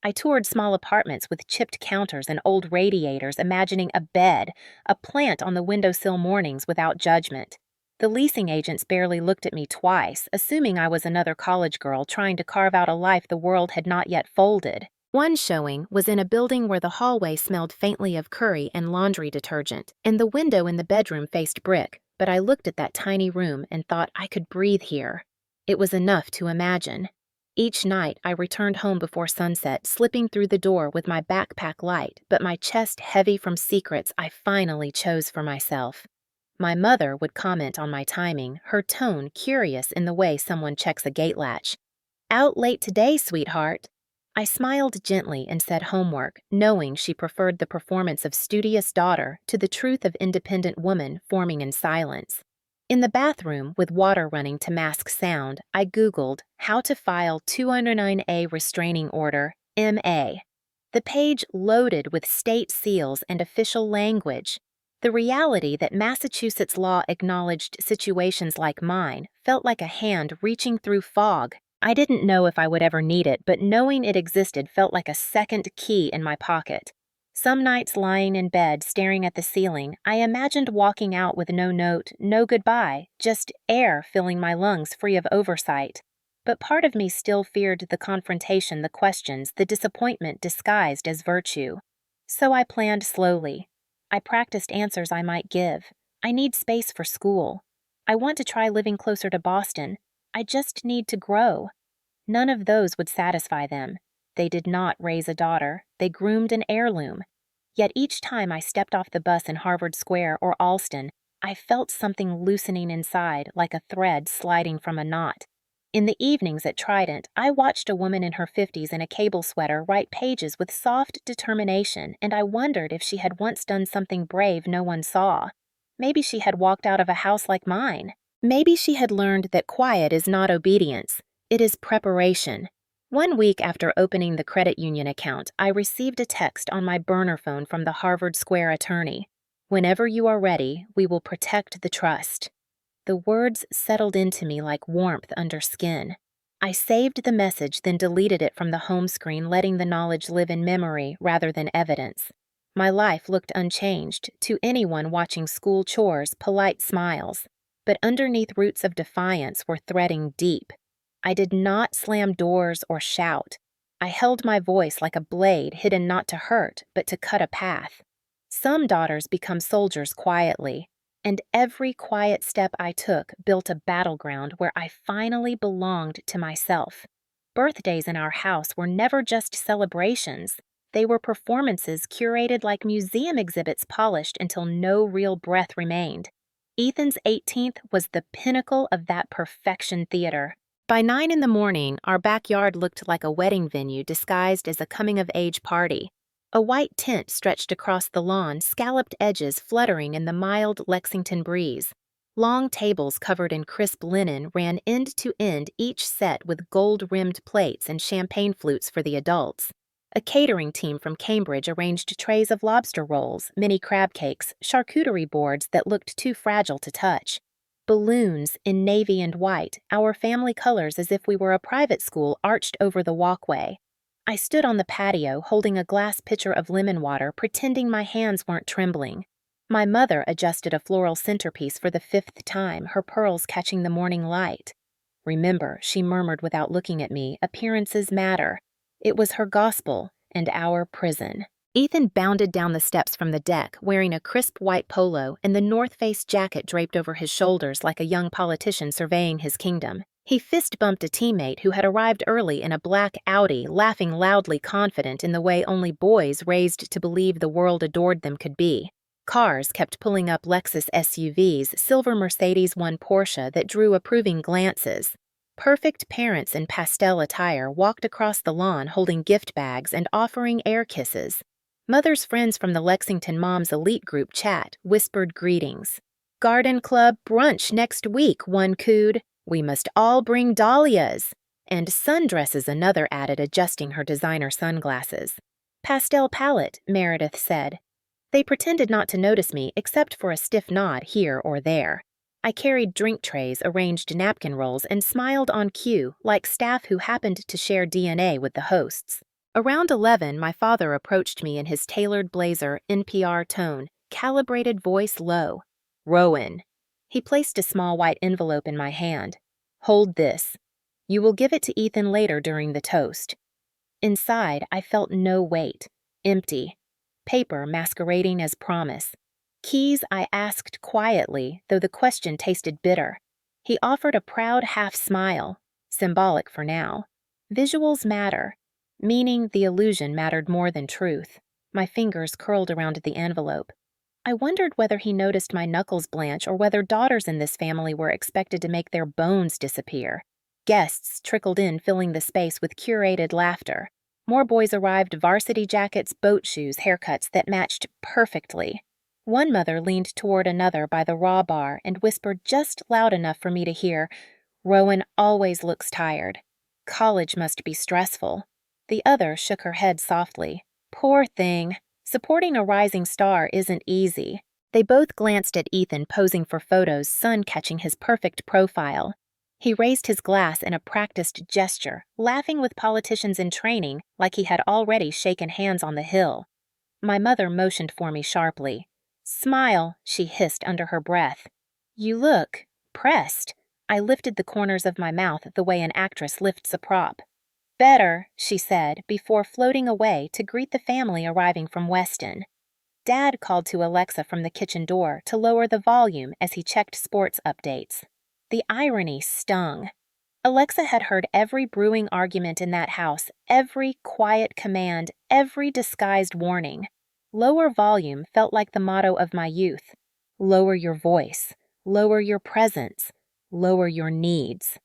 I toured small apartments with chipped counters and old radiators, imagining a bed, a plant on the windowsill mornings without judgment. The leasing agents barely looked at me twice, assuming I was another college girl trying to carve out a life the world had not yet folded. One showing was in a building where the hallway smelled faintly of curry and laundry detergent, and the window in the bedroom faced brick, but I looked at that tiny room and thought I could breathe here. It was enough to imagine. Each night, I returned home before sunset, slipping through the door with my backpack light, but my chest heavy from secrets I finally chose for myself. My mother would comment on my timing, her tone curious in the way someone checks a gate latch. "Out late today, sweetheart." I smiled gently and said homework, knowing she preferred the performance of studious daughter to the truth of independent woman forming in silence. In the bathroom, with water running to mask sound, I Googled how to file 209A restraining order, MA. The page loaded with state seals and official language. The reality that Massachusetts law acknowledged situations like mine felt like a hand reaching through fog. I didn't know if I would ever need it, but knowing it existed felt like a second key in my pocket. Some nights lying in bed staring at the ceiling, I imagined walking out with no note, no goodbye, just air filling my lungs free of oversight. But part of me still feared the confrontation, the questions, the disappointment disguised as virtue. So I planned slowly. I practiced answers I might give. I need space for school. I want to try living closer to Boston. I just need to grow. None of those would satisfy them. They did not raise a daughter. They groomed an heirloom. Yet each time I stepped off the bus in Harvard Square or Alston, I felt something loosening inside, like a thread sliding from a knot. In the evenings at Trident, I watched a woman in her 50s in a cable sweater write pages with soft determination, and I wondered if she had once done something brave no one saw. Maybe she had walked out of a house like mine. Maybe she had learned that quiet is not obedience, it is preparation. One week after opening the credit union account, I received a text on my burner phone from the Harvard Square attorney. "Whenever you are ready, we will protect the trust." The words settled into me like warmth under skin. I saved the message, then deleted it from the home screen, letting the knowledge live in memory rather than evidence. My life looked unchanged. To anyone watching school chores, polite smiles. But underneath roots of defiance were threading deep. I did not slam doors or shout. I held my voice like a blade hidden not to hurt, but to cut a path. Some daughters become soldiers quietly. And every quiet step I took built a battleground where I finally belonged to myself. Birthdays in our house were never just celebrations. They were performances curated like museum exhibits, polished until no real breath remained. Ethan's 18th was the pinnacle of that perfection theater. By 9 in the morning, our backyard looked like a wedding venue disguised as a coming-of-age party. A white tent stretched across the lawn, scalloped edges fluttering in the mild Lexington breeze. Long tables covered in crisp linen ran end to end, each set with gold-rimmed plates and champagne flutes for the adults. A catering team from Cambridge arranged trays of lobster rolls, mini crab cakes, charcuterie boards that looked too fragile to touch. Balloons in navy and white, our family colors as if we were a private school, arched over the walkway. I stood on the patio holding a glass pitcher of lemon water, pretending my hands weren't trembling. My mother adjusted a floral centerpiece for the 5th time, her pearls catching the morning light. "Remember," she murmured without looking at me, "appearances matter." It was her gospel and our prison. Ethan bounded down the steps from the deck, wearing a crisp white polo and the North Face jacket draped over his shoulders like a young politician surveying his kingdom. He fist-bumped a teammate who had arrived early in a black Audi, laughing loudly confident in the way only boys raised to believe the world adored them could be. Cars kept pulling up Lexus SUVs, silver Mercedes, one Porsche that drew approving glances. Perfect parents in pastel attire walked across the lawn holding gift bags and offering air kisses. Mother's friends from the Lexington Moms Elite Group chat whispered greetings. "Garden Club brunch next week," one cooed. "We must all bring dahlias." "And sundresses," another added, adjusting her designer sunglasses. "Pastel palette," Meredith said. They pretended not to notice me except for a stiff nod here or there. I carried drink trays, arranged napkin rolls, and smiled on cue like staff who happened to share DNA with the hosts. Around 11, my father approached me in his tailored blazer, NPR tone, calibrated voice low. "Rowan." He placed a small white envelope in my hand. "Hold this. You will give it to Ethan later during the toast." Inside, I felt no weight. Empty. Paper masquerading as promise. Keys I asked quietly, though the question tasted bitter. He offered a proud half-smile, symbolic for now. Visuals matter, meaning the illusion mattered more than truth. My fingers curled around the envelope. I wondered whether he noticed my knuckles blanch or whether daughters in this family were expected to make their bones disappear. Guests trickled in, filling the space with curated laughter. More boys arrived, varsity jackets, boat shoes, haircuts that matched perfectly. One mother leaned toward another by the raw bar and whispered just loud enough for me to hear, "Rowan always looks tired. College must be stressful." The other shook her head softly. "Poor thing. Supporting a rising star isn't easy." They both glanced at Ethan posing for photos, sun catching his perfect profile. He raised his glass in a practiced gesture, laughing with politicians in training like he had already shaken hands on the Hill. My mother motioned for me sharply. "Smile," she hissed under her breath. "You look pressed." I lifted the corners of my mouth the way an actress lifts a prop. "Better," she said, before floating away to greet the family arriving from Weston. Dad called to Alexa from the kitchen door to lower the volume as he checked sports updates. The irony stung. Alexa had heard every brewing argument in that house, every quiet command, every disguised warning. Lower volume felt like the motto of my youth. Lower your voice. Lower your presence. Lower your needs.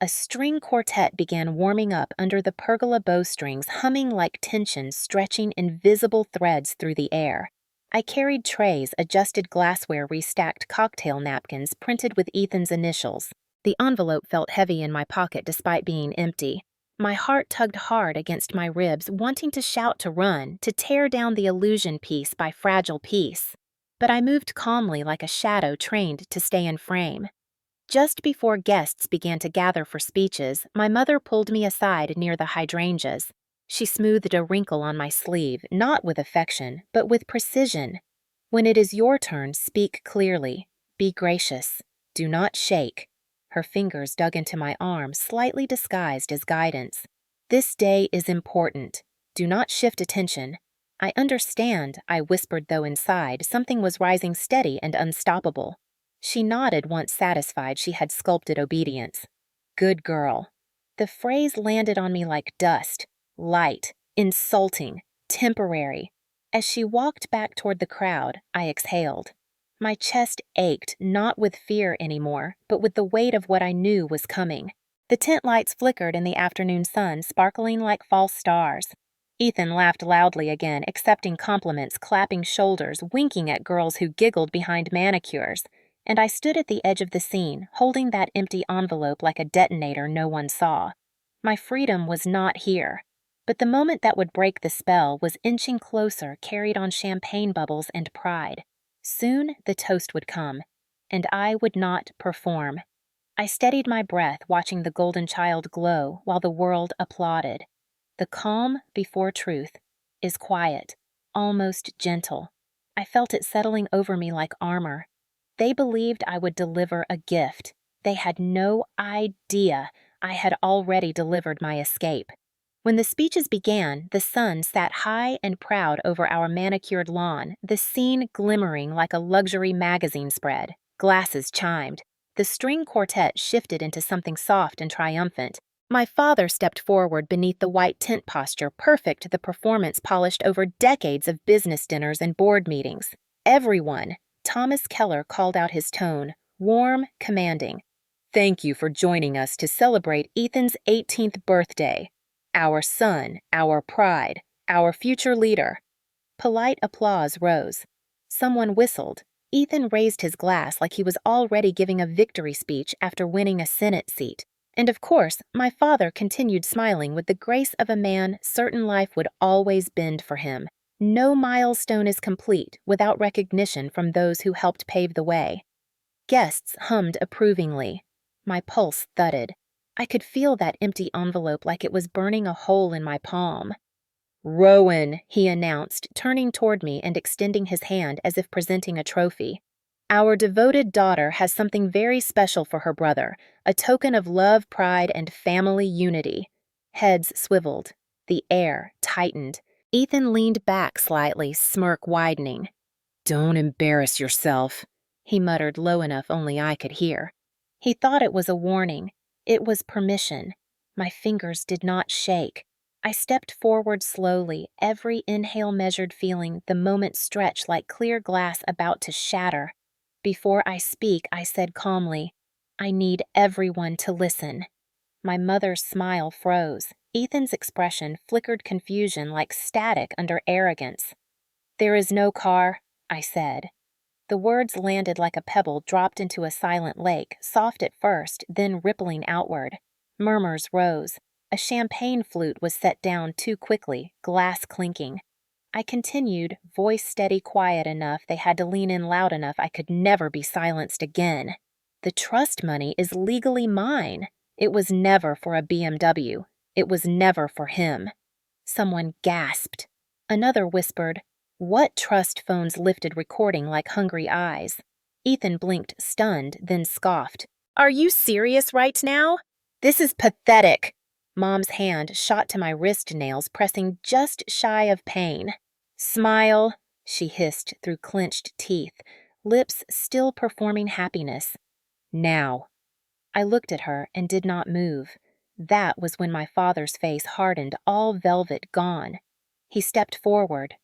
A string quartet began warming up under the pergola bowstrings, humming like tension stretching invisible threads through the air. I carried trays, adjusted glassware, restacked cocktail napkins printed with Ethan's initials. The envelope felt heavy in my pocket despite being empty. My heart tugged hard against my ribs, wanting to shout to run, to tear down the illusion piece by fragile piece. But I moved calmly like a shadow trained to stay in frame. Just before guests began to gather for speeches, my mother pulled me aside near the hydrangeas. She smoothed a wrinkle on my sleeve, not with affection, but with precision. "When it is your turn, speak clearly. Be gracious. Do not shake." Her fingers dug into my arm, slightly disguised as guidance. "This day is important. Do not shift attention." "I understand," I whispered, though inside something was rising steady and unstoppable. She nodded, once satisfied she had sculpted obedience. "Good girl." The phrase landed on me like dust, light, insulting, temporary. As she walked back toward the crowd, I exhaled. My chest ached, not with fear anymore, but with the weight of what I knew was coming. The tent lights flickered in the afternoon sun, sparkling like false stars. Ethan laughed loudly again, accepting compliments, clapping shoulders, winking at girls who giggled behind manicures. And I stood at the edge of the scene, holding that empty envelope like a detonator no one saw. My freedom was not here. But the moment that would break the spell was inching closer, carried on champagne bubbles and pride. Soon the toast would come, and I would not perform. I steadied my breath, watching the golden child glow while the world applauded. The calm before truth is quiet, almost gentle. I felt it settling over me like armor. They believed I would deliver a gift. They had no idea I had already delivered my escape. When the speeches began, the sun sat high and proud over our manicured lawn, the scene glimmering like a luxury magazine spread. Glasses chimed. The string quartet shifted into something soft and triumphant. My father stepped forward beneath the white tent posture, perfect the performance polished over decades of business dinners and board meetings. Everyone. Thomas Keller called out his tone, warm, commanding. "Thank you for joining us to celebrate Ethan's 18th birthday. Our son, our pride, our future leader." Polite applause rose. Someone whistled. Ethan raised his glass like he was already giving a victory speech after winning a Senate seat. And of course, my father continued smiling with the grace of a man certain life would always bend for him. No milestone is complete without recognition from those who helped pave the way. Guests hummed approvingly. My pulse thudded. I could feel that empty envelope like it was burning a hole in my palm. "Rowan," he announced, turning toward me and extending his hand as if presenting a trophy. "Our devoted daughter has something very special for her brother, a token of love, pride, and family unity." Heads swiveled. The air tightened. Ethan leaned back slightly, smirk widening. "Don't embarrass yourself," he muttered low enough only I could hear. He thought it was a warning. It was permission. My fingers did not shake. I stepped forward slowly, every inhale measured, feeling the moment stretch like clear glass about to shatter. Before I speak, I said calmly, "I need everyone to listen." My mother's smile froze. Ethan's expression flickered confusion like static under arrogance. "There is no car," I said. The words landed like a pebble dropped into a silent lake, soft at first, then rippling outward. Murmurs rose. A champagne flute was set down too quickly, glass clinking. I continued, voice steady, quiet enough they had to lean in loud enough I could never be silenced again. "The trust money is legally mine. It was never for a BMW. It was never for him." Someone gasped. Another whispered, "What?" Trust phones lifted, recording like hungry eyes. Ethan blinked, stunned, then scoffed. "Are you serious right now? This is pathetic." Mom's hand shot to my wrist nails, pressing just shy of pain. "Smile," she hissed through clenched teeth, lips still performing happiness. "Now." I looked at her and did not move. That was when my father's face hardened, all velvet gone. He stepped forward.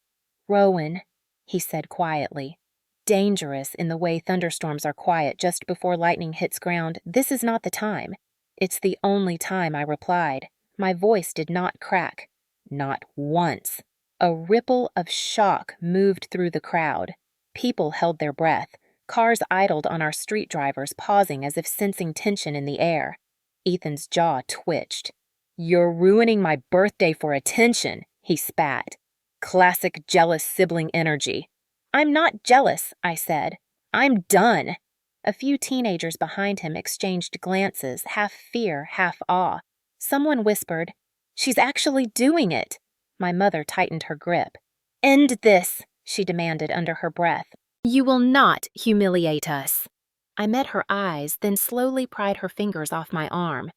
"Rowan," he said quietly. "Dangerous in the way thunderstorms are quiet just before lightning hits ground, this is not the time. It's the only time I replied. My voice did not crack. Not once. A ripple of shock moved through the crowd. People held their breath. Cars idled on our street drivers, pausing as if sensing tension in the air. Ethan's jaw twitched. "You're ruining my birthday for attention," he spat. Classic jealous sibling energy. "I'm not jealous," I said. "I'm done." A few teenagers behind him exchanged glances, half fear, half awe. Someone whispered, "She's actually doing it." My mother tightened her grip. "End this," she demanded under her breath. "You will not humiliate us." I met her eyes, then slowly pried her fingers off my arm.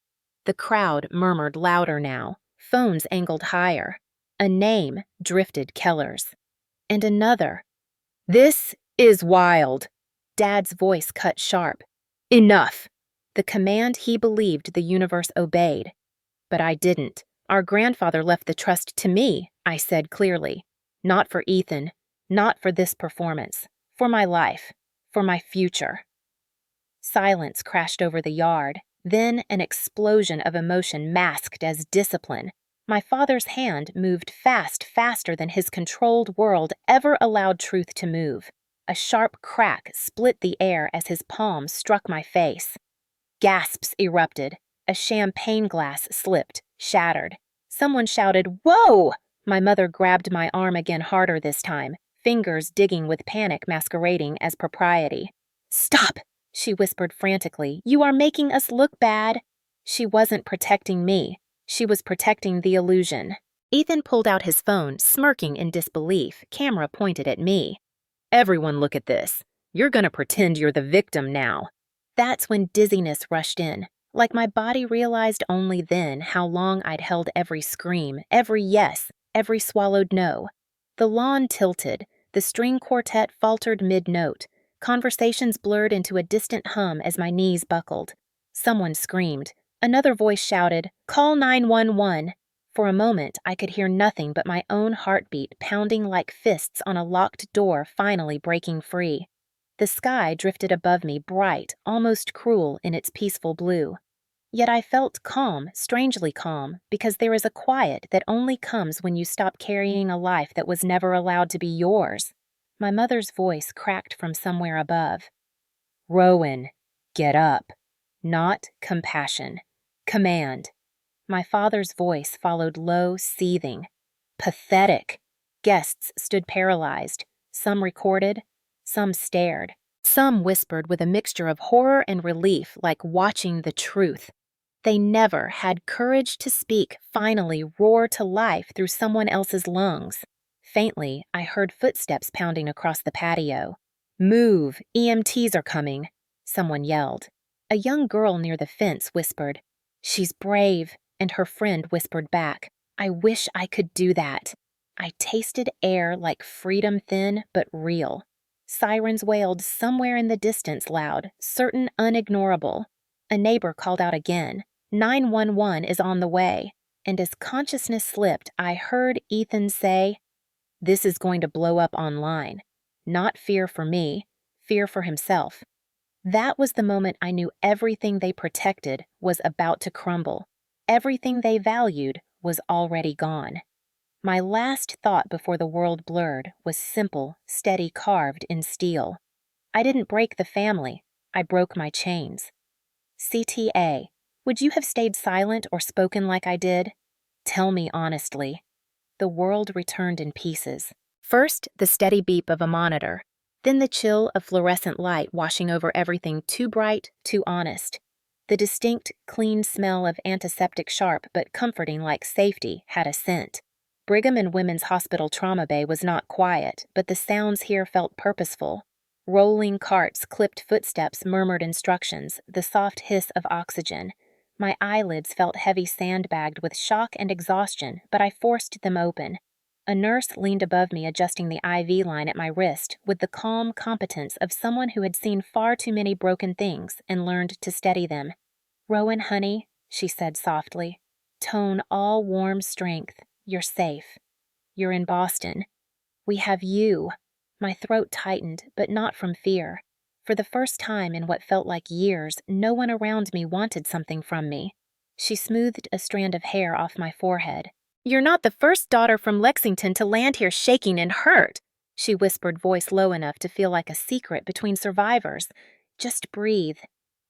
The crowd murmured louder now, phones angled higher. A name drifted Keller's. And another. "This is wild." Dad's voice cut sharp. "Enough." The command he believed the universe obeyed. But I didn't. "Our grandfather left the trust to me," I said clearly. "Not for Ethan, not for this performance. For my life, for my future." Silence crashed over the yard, then an explosion of emotion masked as discipline. My father's hand moved faster than his controlled world ever allowed truth to move. A sharp crack split the air as his palm struck my face. Gasps erupted. A champagne glass slipped, shattered. Someone shouted, "Whoa!" My mother grabbed my arm again harder this time, fingers digging with panic masquerading as propriety. "Stop!" she whispered frantically. "You are making us look bad." She wasn't protecting me. She was protecting the illusion. Ethan pulled out his phone, smirking in disbelief, camera pointed at me. "Everyone look at this. You're gonna pretend you're the victim now." That's when dizziness rushed in. Like my body realized only then how long I'd held every scream, every yes, every swallowed no. The lawn tilted. The string quartet faltered mid-note. Conversations blurred into a distant hum as my knees buckled. Someone screamed. Another voice shouted, "Call 911." For a moment, I could hear nothing but my own heartbeat pounding like fists on a locked door finally breaking free. The sky drifted above me bright, almost cruel in its peaceful blue. Yet I felt calm, strangely calm, because there is a quiet that only comes when you stop carrying a life that was never allowed to be yours. My mother's voice cracked from somewhere above. "Rowan, get up." Not compassion. Command. My father's voice followed low, seething. "Pathetic." Guests stood paralyzed. Some recorded. Some stared. Some whispered with a mixture of horror and relief, like watching the truth. They never had courage to speak, finally roar to life through someone else's lungs. Faintly, I heard footsteps pounding across the patio. "Move! EMTs are coming!" Someone yelled. A young girl near the fence whispered, "She's brave," and her friend whispered back, "I wish I could do that." I tasted air like freedom thin but real. Sirens wailed somewhere in the distance loud, certain unignorable. A neighbor called out again, "911 is on the way." And as consciousness slipped, I heard Ethan say, "This is going to blow up online." Not fear for me, fear for himself. That was the moment I knew everything they protected was about to crumble. Everything they valued was already gone. My last thought before the world blurred was simple, steady, carved in steel. I didn't break the family. I broke my chains. CTA, would you have stayed silent or spoken like I did? Tell me honestly. The world returned in pieces. First, the steady beep of a monitor. Then the chill of fluorescent light washing over everything too bright, too honest. The distinct, clean smell of antiseptic sharp but comforting like safety had a scent. Brigham and Women's Hospital Trauma Bay was not quiet, but the sounds here felt purposeful. Rolling carts, clipped footsteps murmured instructions, the soft hiss of oxygen. My eyelids felt heavy sandbagged with shock and exhaustion, but I forced them open. A nurse leaned above me adjusting the IV line at my wrist with the calm competence of someone who had seen far too many broken things and learned to steady them. "Rowan, honey," she said softly. Tone all warm strength. "You're safe. You're in Boston. We have you." My throat tightened, but not from fear. For the first time in what felt like years, no one around me wanted something from me. She smoothed a strand of hair off my forehead. "You're not the first daughter from Lexington to land here shaking and hurt," she whispered, voice low enough to feel like a secret between survivors. "Just breathe."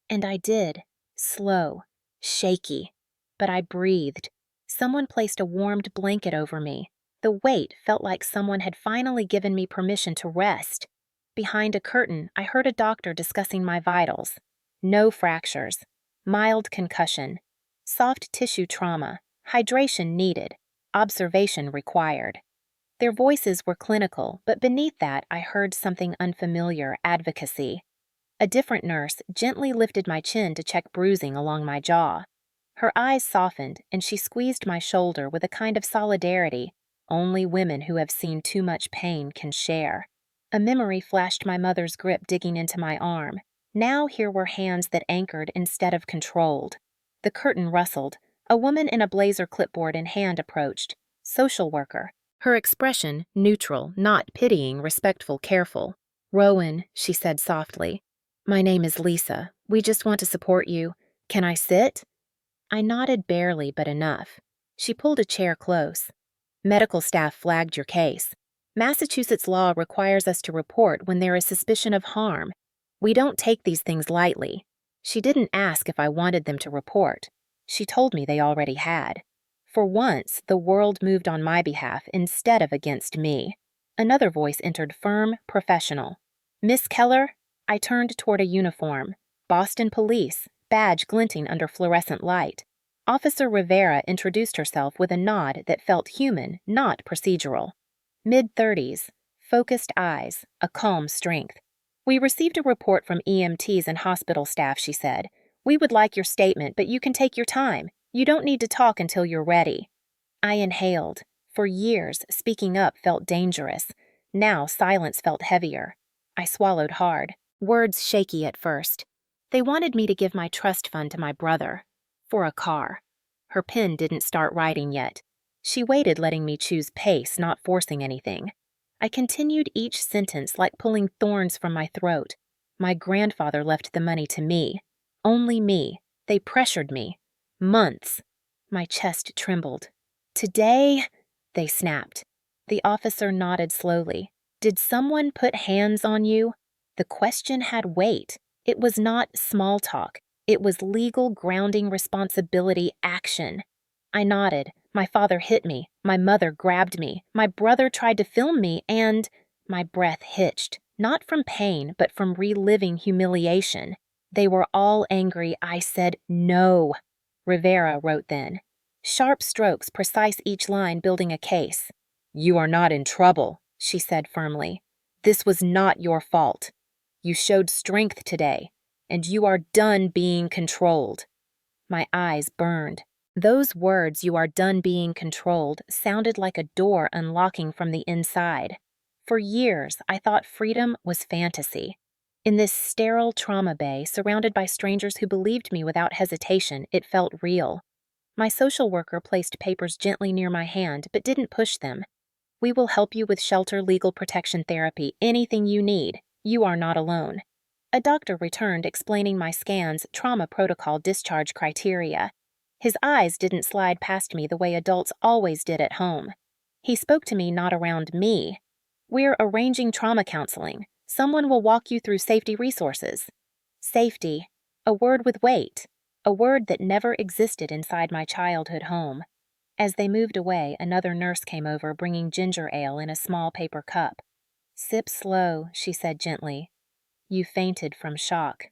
And I did. Slow, shaky. But I breathed. Someone placed a warmed blanket over me. The weight felt like someone had finally given me permission to rest. Behind a curtain, I heard a doctor discussing my vitals. No fractures. Mild concussion. Soft tissue trauma. Hydration needed. Observation required. Their voices were clinical, but beneath that I heard something unfamiliar: advocacy. A different nurse gently lifted my chin to check bruising along my jaw. Her eyes softened, and she squeezed my shoulder with a kind of solidarity only women who have seen too much pain can share. A memory flashed: my mother's grip digging into my arm. Now here were hands that anchored instead of controlled. The curtain rustled. A woman in a blazer, clipboard in hand, approached. Social worker. Her expression neutral, not pitying, respectful, careful. "Rowan," she said softly. "My name is Lisa. We just want to support you. Can I sit?" I nodded barely, but enough. She pulled a chair close. "Medical staff flagged your case. Massachusetts law requires us to report when there is suspicion of harm. We don't take these things lightly." She didn't ask if I wanted them to report. She told me they already had. For once, the world moved on my behalf instead of against me. Another voice entered, firm, professional. "Miss Keller?" I turned toward a uniform. Boston Police, badge glinting under fluorescent light. Officer Rivera introduced herself with a nod that felt human, not procedural. Mid-30s, focused eyes, a calm strength. "We received a report from EMTs and hospital staff," she said. "We would like your statement, but you can take your time. You don't need to talk until you're ready." I inhaled. For years, speaking up felt dangerous. Now silence felt heavier. I swallowed hard. Words shaky at first. They wanted me to give my trust fund to my brother. For a car. Her pen didn't start writing yet. She waited, letting me choose pace, not forcing anything. I continued each sentence like pulling thorns from my throat. My grandfather left the money to me. Only me. They pressured me. Months. My chest trembled. "Today," they snapped. The officer nodded slowly. "Did someone put hands on you?" The question had weight. It was not small talk. It was legal grounding, responsibility, action. I nodded. My father hit me. My mother grabbed me. My brother tried to film me, and my breath hitched, not from pain, but from reliving humiliation. They were all angry. I said no. Rivera wrote then. Sharp strokes, precise each line, building a case. "You are not in trouble," she said firmly. "This was not your fault. You showed strength today, and you are done being controlled." My eyes burned. Those words, "you are done being controlled," sounded like a door unlocking from the inside. For years, I thought freedom was fantasy. In this sterile trauma bay, surrounded by strangers who believed me without hesitation, it felt real. My social worker placed papers gently near my hand, but didn't push them. "We will help you with shelter, legal protection, therapy, anything you need. You are not alone." A doctor returned, explaining my scans, trauma protocol, discharge criteria. His eyes didn't slide past me the way adults always did at home. He spoke to me not around me. "We're arranging trauma counseling. Someone will walk you through safety resources." Safety. A word with weight. A word that never existed inside my childhood home. As they moved away, another nurse came over, bringing ginger ale in a small paper cup. "Sip slow," she said gently. "You fainted from shock.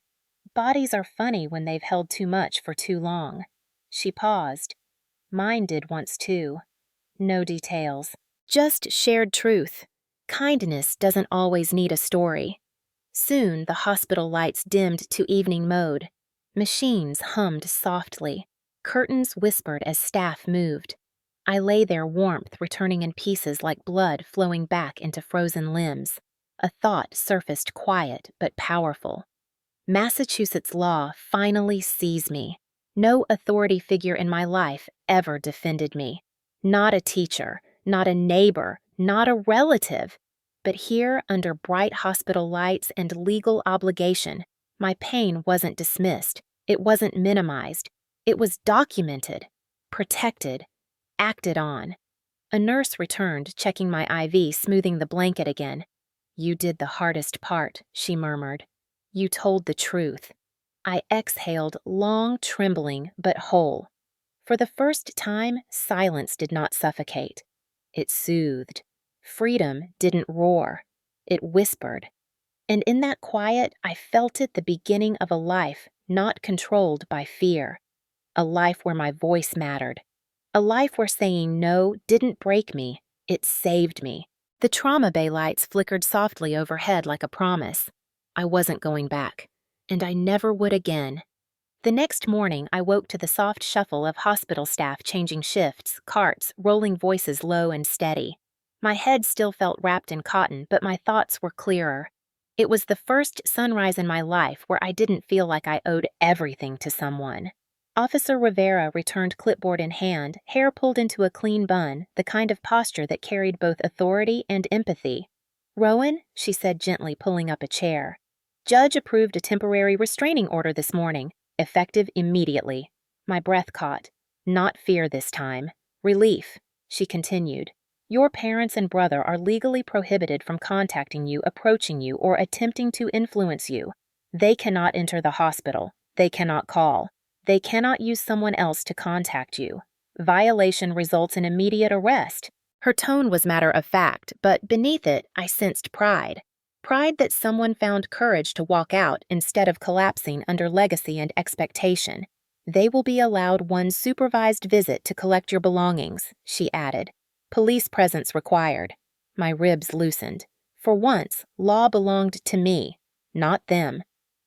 Bodies are funny when they've held too much for too long." She paused. "Mine did once too." No details. Just shared truth. Kindness doesn't always need a story. Soon the hospital lights dimmed to evening mode. Machines hummed softly. Curtains whispered as staff moved. I lay there, warmth returning in pieces like blood flowing back into frozen limbs. A thought surfaced, quiet but powerful. Massachusetts law finally sees me. No authority figure in my life ever defended me. Not a teacher, not a neighbor, not a relative. But here, under bright hospital lights and legal obligation, my pain wasn't dismissed. It wasn't minimized. It was documented, protected, acted on. A nurse returned, checking my IV, smoothing the blanket again. "You did the hardest part," she murmured. "You told the truth." I exhaled, long, trembling, but whole. For the first time, silence did not suffocate. It soothed. Freedom didn't roar. It whispered. And in that quiet, I felt it the beginning of a life not controlled by fear. A life where my voice mattered. A life where saying no didn't break me, it saved me. The trauma bay lights flickered softly overhead like a promise. I wasn't going back, and I never would again. The next morning, I woke to the soft shuffle of hospital staff changing shifts, carts, rolling voices low and steady. My head still felt wrapped in cotton, but my thoughts were clearer. It was the first sunrise in my life where I didn't feel like I owed everything to someone. Officer Rivera returned clipboard in hand, hair pulled into a clean bun, the kind of posture that carried both authority and empathy. "Rowan," she said gently, pulling up a chair. "Judge approved a temporary restraining order this morning, effective immediately." My breath caught. Not fear this time. Relief. She continued. "Your parents and brother are legally prohibited from contacting you, approaching you, or attempting to influence you. They cannot enter the hospital. They cannot call. They cannot use someone else to contact you. Violation results in immediate arrest." Her tone was matter of fact, but beneath it, I sensed pride. Pride that someone found courage to walk out instead of collapsing under legacy and expectation. "They will be allowed one supervised visit to collect your belongings," she added. "Police presence required." My ribs loosened. For once, law belonged to me, not them.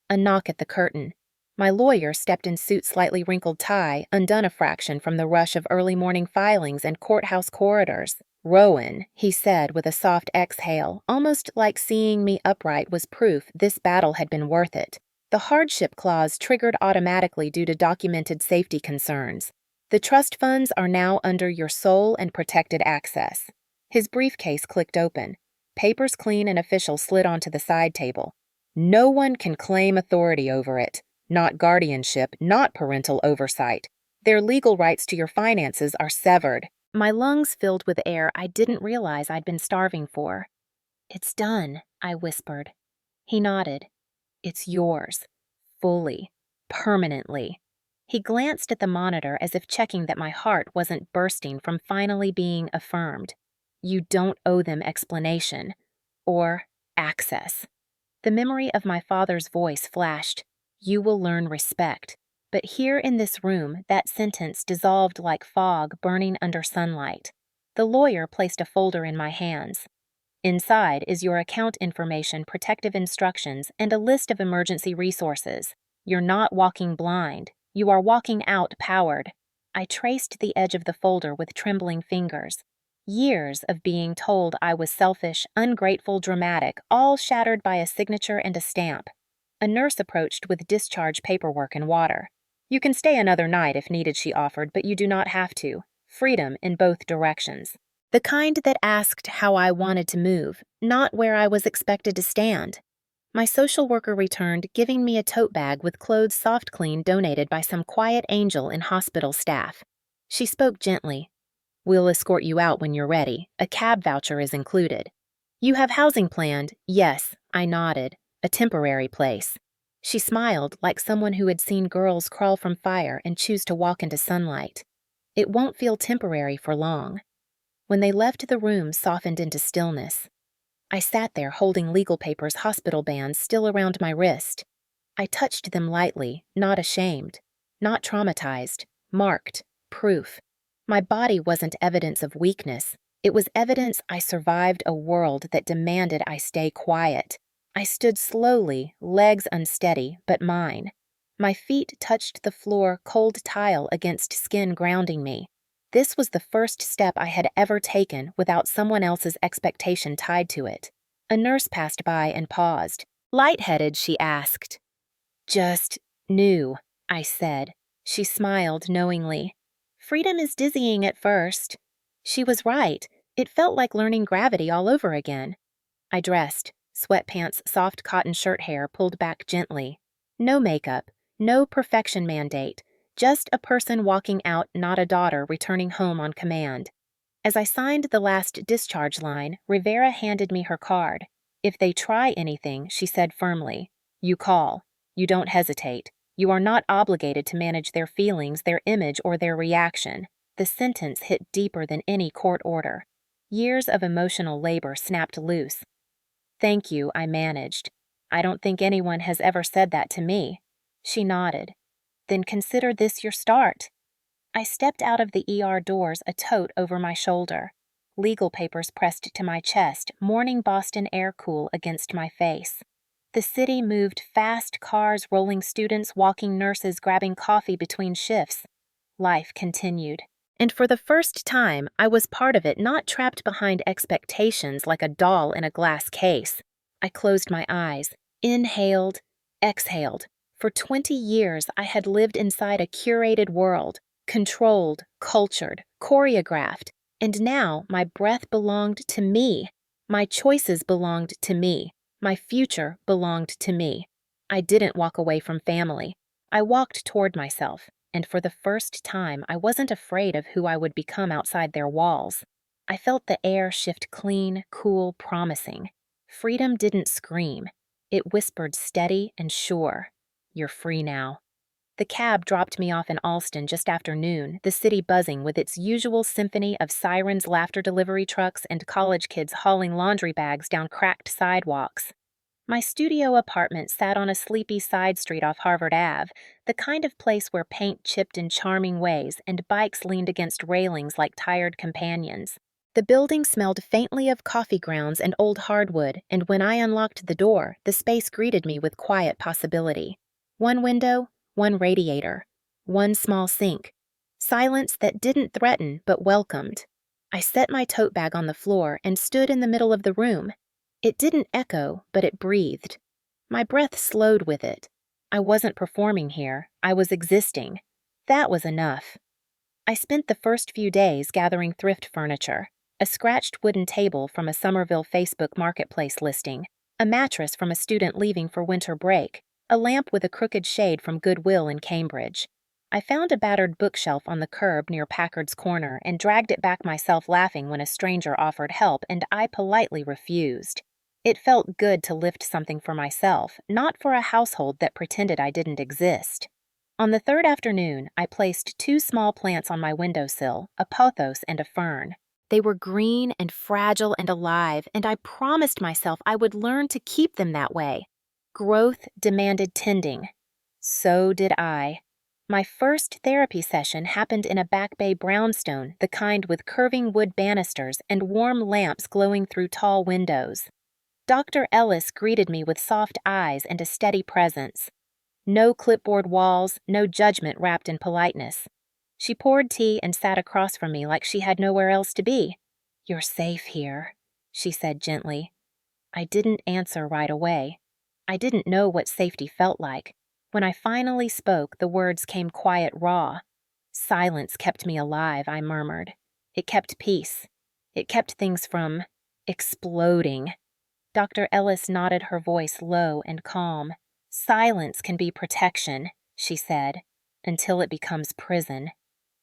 A knock at the curtain. My lawyer stepped in suit, slightly wrinkled tie, undone a fraction from the rush of early morning filings and courthouse corridors. "Rowan," he said with a soft exhale, almost like seeing me upright was proof this battle had been worth it. The hardship clause triggered automatically due to documented safety concerns. "The trust funds are now under your sole and protected access." His briefcase clicked open. Papers clean and official slid onto the side table. "No one can claim authority over it. Not guardianship, not parental oversight. Their legal rights to your finances are severed." My lungs filled with air I didn't realize I'd been starving for. "It's done," I whispered. He nodded. "It's yours. Fully. Permanently." He glanced at the monitor as if checking that my heart wasn't bursting from finally being affirmed. "You don't owe them explanation. Or access." The memory of my father's voice flashed. "You will learn respect." But here in this room, that sentence dissolved like fog burning under sunlight. The lawyer placed a folder in my hands. "Inside is your account information, protective instructions, and a list of emergency resources. You're not walking blind. You are walking out powered." I traced the edge of the folder with trembling fingers. Years of being told I was selfish, ungrateful, dramatic, all shattered by a signature and a stamp. A nurse approached with discharge paperwork and water. "You can stay another night if needed," she offered, "but you do not have to. Freedom in both directions." The kind that asked how I wanted to move, not where I was expected to stand. My social worker returned, giving me a tote bag with clothes soft clean donated by some quiet angel in hospital staff. She spoke gently. "We'll escort you out when you're ready. A cab voucher is included." "You have housing planned?" "Yes," I nodded. "A temporary place." She smiled like someone who had seen girls crawl from fire and choose to walk into sunlight. "It won't feel temporary for long." When they left, the room softened into stillness. I sat there holding legal papers, hospital bands still around my wrist. I touched them lightly, not ashamed, not traumatized, marked, proof. My body wasn't evidence of weakness. It was evidence I survived a world that demanded I stay quiet. I stood slowly, legs unsteady, but mine. My feet touched the floor, cold tile against skin grounding me. This was the first step I had ever taken without someone else's expectation tied to it. A nurse passed by and paused. "Lightheaded?" she asked. "Just new," I said. She smiled knowingly. "Freedom is dizzying at first." She was right. It felt like learning gravity all over again. I dressed, sweatpants, soft cotton shirt hair pulled back gently. No makeup, no perfection mandate, just a person walking out, not a daughter returning home on command. As I signed the last discharge line, Rivera handed me her card. If they try anything, she said firmly, you call. You don't hesitate. You are not obligated to manage their feelings, their image, or their reaction. The sentence hit deeper than any court order. Years of emotional labor snapped loose. Thank you, I managed. I don't think anyone has ever said that to me. She nodded. Then consider this your start. I stepped out of the ER doors, a tote over my shoulder. Legal papers pressed to my chest, morning Boston air cool against my face. The city moved fast, cars rolling, students walking, nurses grabbing coffee between shifts. Life continued. And for the first time, I was part of it, not trapped behind expectations like a doll in a glass case. I closed my eyes, inhaled, exhaled. For 20 years, I had lived inside a curated world, controlled, cultured, choreographed, and now my breath belonged to me. My choices belonged to me. My future belonged to me. I didn't walk away from family. I walked toward myself. And for the first time, I wasn't afraid of who I would become outside their walls. I felt the air shift clean, cool, promising. Freedom didn't scream. It whispered steady and sure. You're free now. The cab dropped me off in Alston just after noon, the city buzzing with its usual symphony of sirens, laughter delivery trucks, and college kids hauling laundry bags down cracked sidewalks. My studio apartment sat on a sleepy side street off Harvard Ave, the kind of place where paint chipped in charming ways and bikes leaned against railings like tired companions. The building smelled faintly of coffee grounds and old hardwood, and when I unlocked the door, the space greeted me with quiet possibility. One window, one radiator, one small sink. Silence that didn't threaten but welcomed. I set my tote bag on the floor and stood in the middle of the room. It didn't echo, but it breathed. My breath slowed with it. I wasn't performing here. I was existing. That was enough. I spent the first few days gathering thrift furniture. A scratched wooden table from a Somerville Facebook Marketplace listing, a mattress from a student leaving for winter break, a lamp with a crooked shade from Goodwill in Cambridge. I found a battered bookshelf on the curb near Packard's Corner and dragged it back myself laughing when a stranger offered help and I politely refused. It felt good to lift something for myself, not for a household that pretended I didn't exist. On the third afternoon, I placed 2 small plants on my windowsill, a pothos and a fern. They were green and fragile and alive, and I promised myself I would learn to keep them that way. Growth demanded tending. So did I. My first therapy session happened in a Back Bay brownstone, the kind with curving wood banisters and warm lamps glowing through tall windows. Dr. Ellis greeted me with soft eyes and a steady presence. No clipboard walls, no judgment wrapped in politeness. She poured tea and sat across from me like she had nowhere else to be. "You're safe here," she said gently. I didn't answer right away. I didn't know what safety felt like. When I finally spoke, the words came quiet raw. "Silence kept me alive," I murmured. "It kept peace. It kept things from exploding." Dr. Ellis nodded, her voice low and calm. "Silence can be protection," she said, "until it becomes prison."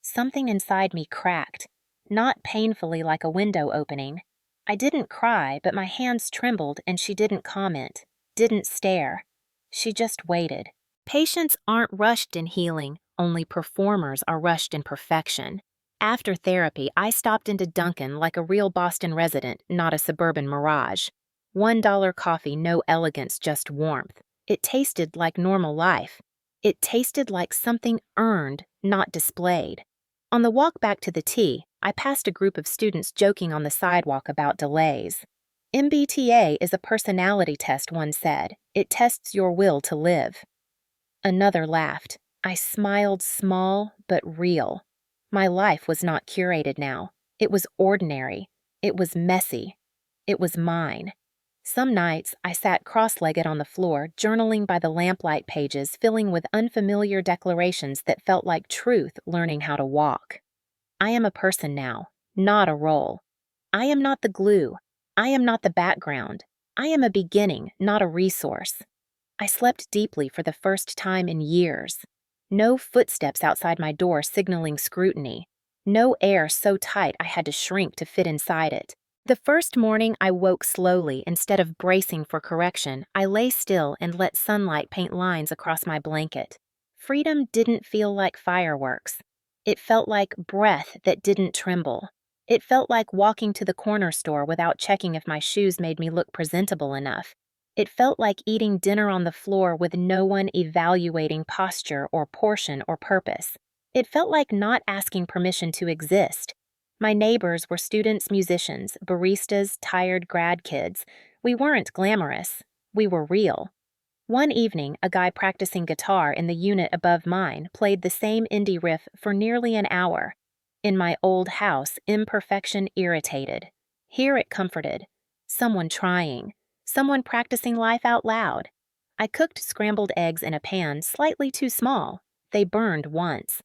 Something inside me cracked, not painfully like a window opening. I didn't cry, but my hands trembled and she didn't comment, didn't stare. She just waited. Patients aren't rushed in healing, only performers are rushed in perfection. After therapy, I stopped into Dunkin' like a real Boston resident, not a suburban mirage. $1 coffee, no elegance, just warmth. It tasted like normal life. It tasted like something earned, not displayed. On the walk back to the tea, I passed a group of students joking on the sidewalk about delays. MBTA is a personality test, one said. It tests your will to live. Another laughed. I smiled, small but real. My life was not curated now. It was ordinary. It was messy. It was mine. Some nights, I sat cross-legged on the floor, journaling by the lamplight pages, filling with unfamiliar declarations that felt like truth learning how to walk. I am a person now, not a role. I am not the glue. I am not the background. I am a beginning, not a resource. I slept deeply for the first time in years. No footsteps outside my door signaling scrutiny. No air so tight I had to shrink to fit inside it. The first morning I woke slowly instead of bracing for correction. I lay still and let sunlight paint lines across my blanket. Freedom didn't feel like fireworks. It felt like breath that didn't tremble. It felt like walking to the corner store without checking if my shoes made me look presentable enough. It felt like eating dinner on the floor with no one evaluating posture or portion or purpose. It felt like not asking permission to exist. My neighbors were students, musicians, baristas, tired grad kids. We weren't glamorous. We were real. One evening, a guy practicing guitar in the unit above mine played the same indie riff for nearly an hour. In my old house, imperfection irritated. Here it comforted. Someone trying. Someone practicing life out loud. I cooked scrambled eggs in a pan slightly too small. They burned once.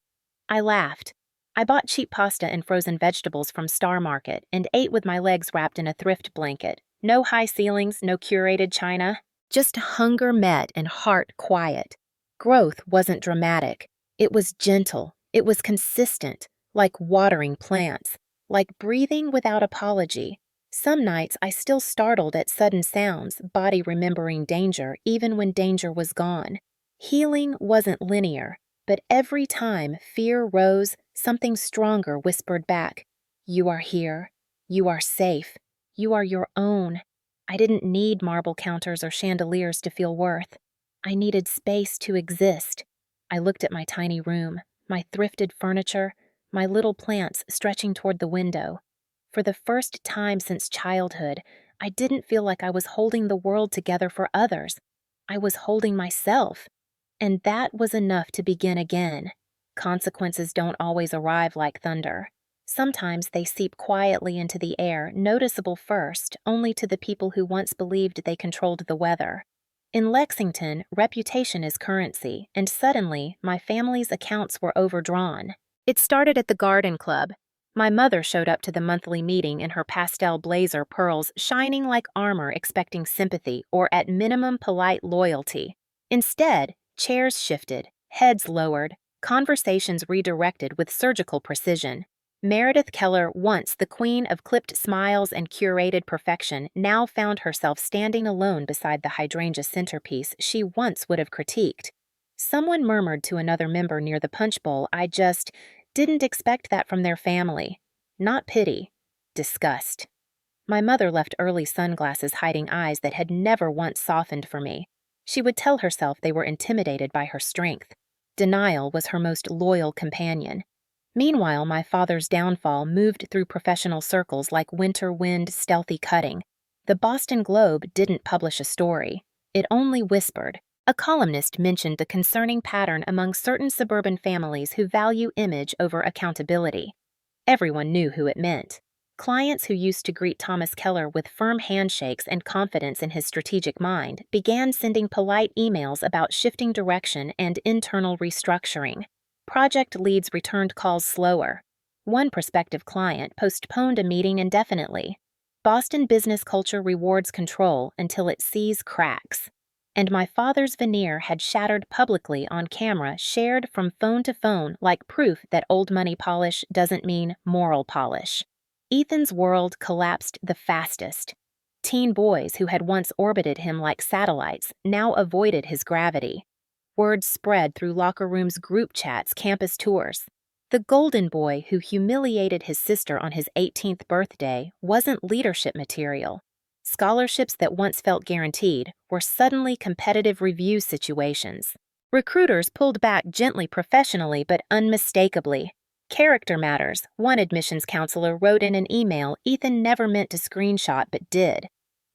I laughed. I bought cheap pasta and frozen vegetables from Star Market and ate with my legs wrapped in a thrift blanket. No high ceilings, no curated china. Just hunger met and heart quiet. Growth wasn't dramatic. It was gentle. It was consistent, like watering plants, like breathing without apology. Some nights I still startled at sudden sounds, body remembering danger even when danger was gone. Healing wasn't linear, but every time fear rose, something stronger whispered back, "You are here. You are safe. You are your own." I didn't need marble counters or chandeliers to feel worth. I needed space to exist. I looked at my tiny room, my thrifted furniture, my little plants stretching toward the window. For the first time since childhood, I didn't feel like I was holding the world together for others. I was holding myself. And that was enough to begin again. Consequences don't always arrive like thunder. Sometimes they seep quietly into the air, noticeable first, only to the people who once believed they controlled the weather. In Lexington, reputation is currency, and suddenly, my family's accounts were overdrawn. It started at the garden club. My mother showed up to the monthly meeting in her pastel blazer pearls shining like armor expecting sympathy or at minimum polite loyalty. Instead, chairs shifted, heads lowered, conversations redirected with surgical precision. Meredith Keller, once the queen of clipped smiles and curated perfection, now found herself standing alone beside the hydrangea centerpiece she once would have critiqued. Someone murmured to another member near the punch bowl, "I just didn't expect that from their family." Not pity, disgust. My mother left early sunglasses hiding eyes that had never once softened for me. She would tell herself they were intimidated by her strength. Denial was her most loyal companion. Meanwhile, my father's downfall moved through professional circles like winter wind stealthy cutting. The Boston Globe didn't publish a story. It only whispered. A columnist mentioned the concerning pattern among certain suburban families who value image over accountability. Everyone knew who it meant. Clients who used to greet Thomas Keller with firm handshakes and confidence in his strategic mind began sending polite emails about shifting direction and internal restructuring. Project leads returned calls slower. One prospective client postponed a meeting indefinitely. Boston business culture rewards control until it sees cracks. And my father's veneer had shattered publicly on camera, shared from phone to phone like proof that old money polish doesn't mean moral polish. Ethan's world collapsed the fastest. Teen boys who had once orbited him like satellites now avoided his gravity. Word spread through locker rooms, group chats, campus tours. The golden boy who humiliated his sister on his 18th birthday wasn't leadership material. Scholarships that once felt guaranteed were suddenly competitive review situations. Recruiters pulled back gently professionally but unmistakably. Character matters, one admissions counselor wrote in an email Ethan never meant to screenshot but did.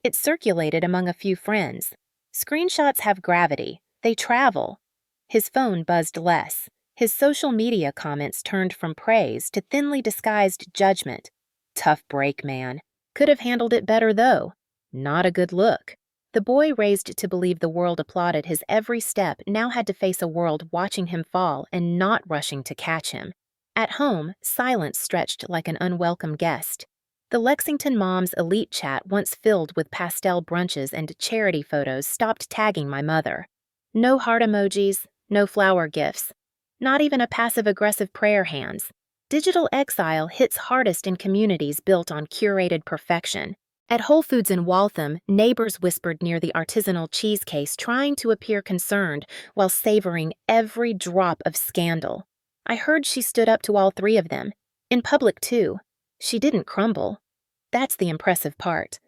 It circulated among a few friends. Screenshots have gravity. They travel. His phone buzzed less. His social media comments turned from praise to thinly disguised judgment. Tough break, man. Could have handled it better, though. Not a good look. The boy raised to believe the world applauded his every step now had to face a world watching him fall and not rushing to catch him. At home, silence stretched like an unwelcome guest. The Lexington Moms Elite chat, once filled with pastel brunches and charity photos, stopped tagging my mother. No heart emojis, no flower gifts, not even a passive-aggressive prayer hands. Digital exile hits hardest in communities built on curated perfection. At Whole Foods in Waltham, neighbors whispered near the artisanal cheese case, trying to appear concerned while savoring every drop of scandal. I heard she stood up to all three of them. In public, too. She didn't crumble. That's the impressive part.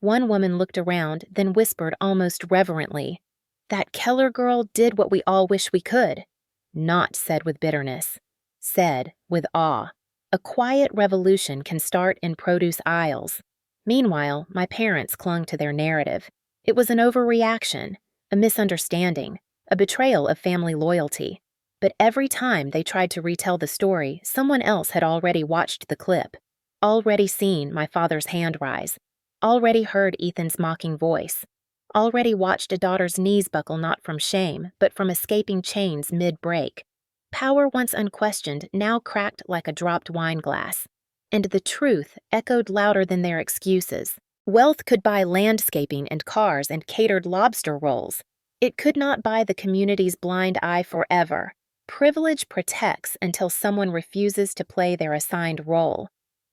One woman looked around, then whispered almost reverently, "That Keller girl did what we all wish we could." Not said with bitterness. Said with awe. A quiet revolution can start in produce aisles. Meanwhile, my parents clung to their narrative. It was an overreaction, a misunderstanding, a betrayal of family loyalty. But every time they tried to retell the story, someone else had already watched the clip, already seen my father's hand rise, already heard Ethan's mocking voice, already watched a daughter's knees buckle not from shame, but from escaping chains mid-break. Power once unquestioned now cracked like a dropped wine glass. And the truth echoed louder than their excuses. Wealth could buy landscaping and cars and catered lobster rolls. It could not buy the community's blind eye forever. Privilege protects until someone refuses to play their assigned role.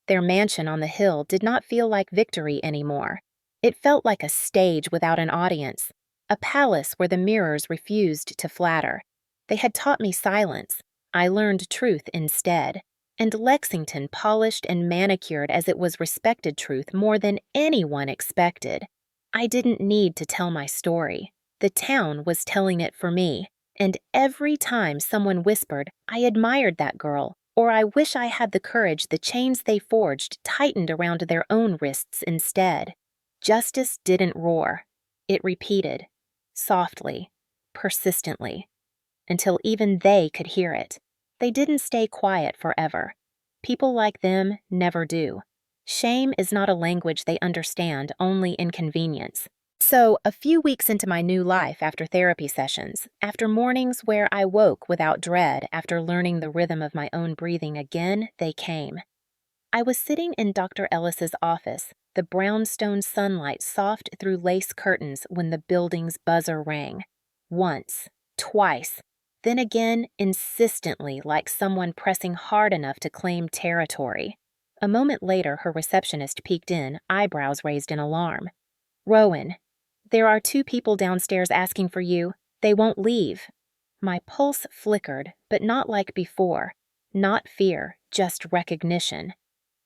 Their mansion on the hill did not feel like victory anymore. It felt like a stage without an audience, a palace where the mirrors refused to flatter. They had taught me silence. I learned truth instead. And Lexington polished and manicured as it was respected truth more than anyone expected. I didn't need to tell my story. The town was telling it for me. And every time someone whispered, "I admired that girl," or "I wish I had the courage," the chains they forged tightened around their own wrists instead. Justice didn't roar. It repeated, softly, persistently, until even they could hear it. They didn't stay quiet forever. People like them never do. Shame is not a language they understand, only inconvenience. So, a few weeks into my new life after therapy sessions, after mornings where I woke without dread after learning the rhythm of my own breathing again, they came. I was sitting in Dr. Ellis's office, the brownstone sunlight soft through lace curtains when the building's buzzer rang. Once, twice, then again insistently, like someone pressing hard enough to claim territory. A moment later, her receptionist peeked in, eyebrows raised in alarm. "Rowan, there are 2 people downstairs asking for you. They won't leave." My pulse flickered, but not like before. Not fear, just recognition.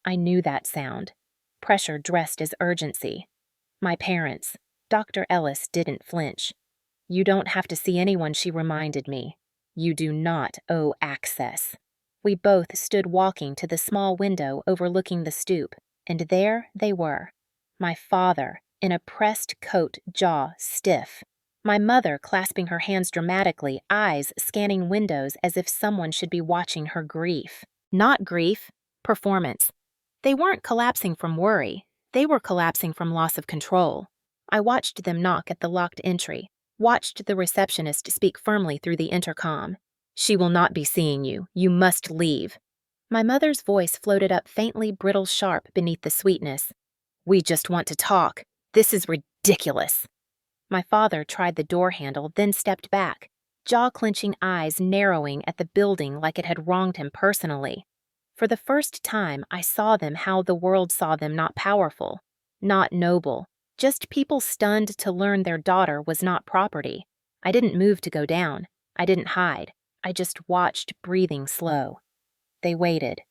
I knew that sound. Pressure dressed as urgency. My parents. Dr. Ellis didn't flinch. "You don't have to see anyone," she reminded me. "You do not owe access." We both stood walking to the small window overlooking the stoop, and there they were. My father, in a pressed coat, jaw stiff. My mother clasping her hands dramatically, eyes scanning windows as if someone should be watching her grief. Not grief, performance. They weren't collapsing from worry. They were collapsing from loss of control. I watched them knock at the locked entry, watched the receptionist speak firmly through the intercom. "She will not be seeing you. You must leave." My mother's voice floated up faintly brittle sharp beneath the sweetness. "We just want to talk. This is ridiculous." My father tried the door handle, then stepped back, jaw-clenching eyes narrowing at the building like it had wronged him personally. For the first time, I saw them how the world saw them, not powerful, not noble, just people stunned to learn their daughter was not property. I didn't move to go down. I didn't hide. I just watched, breathing slow. They waited.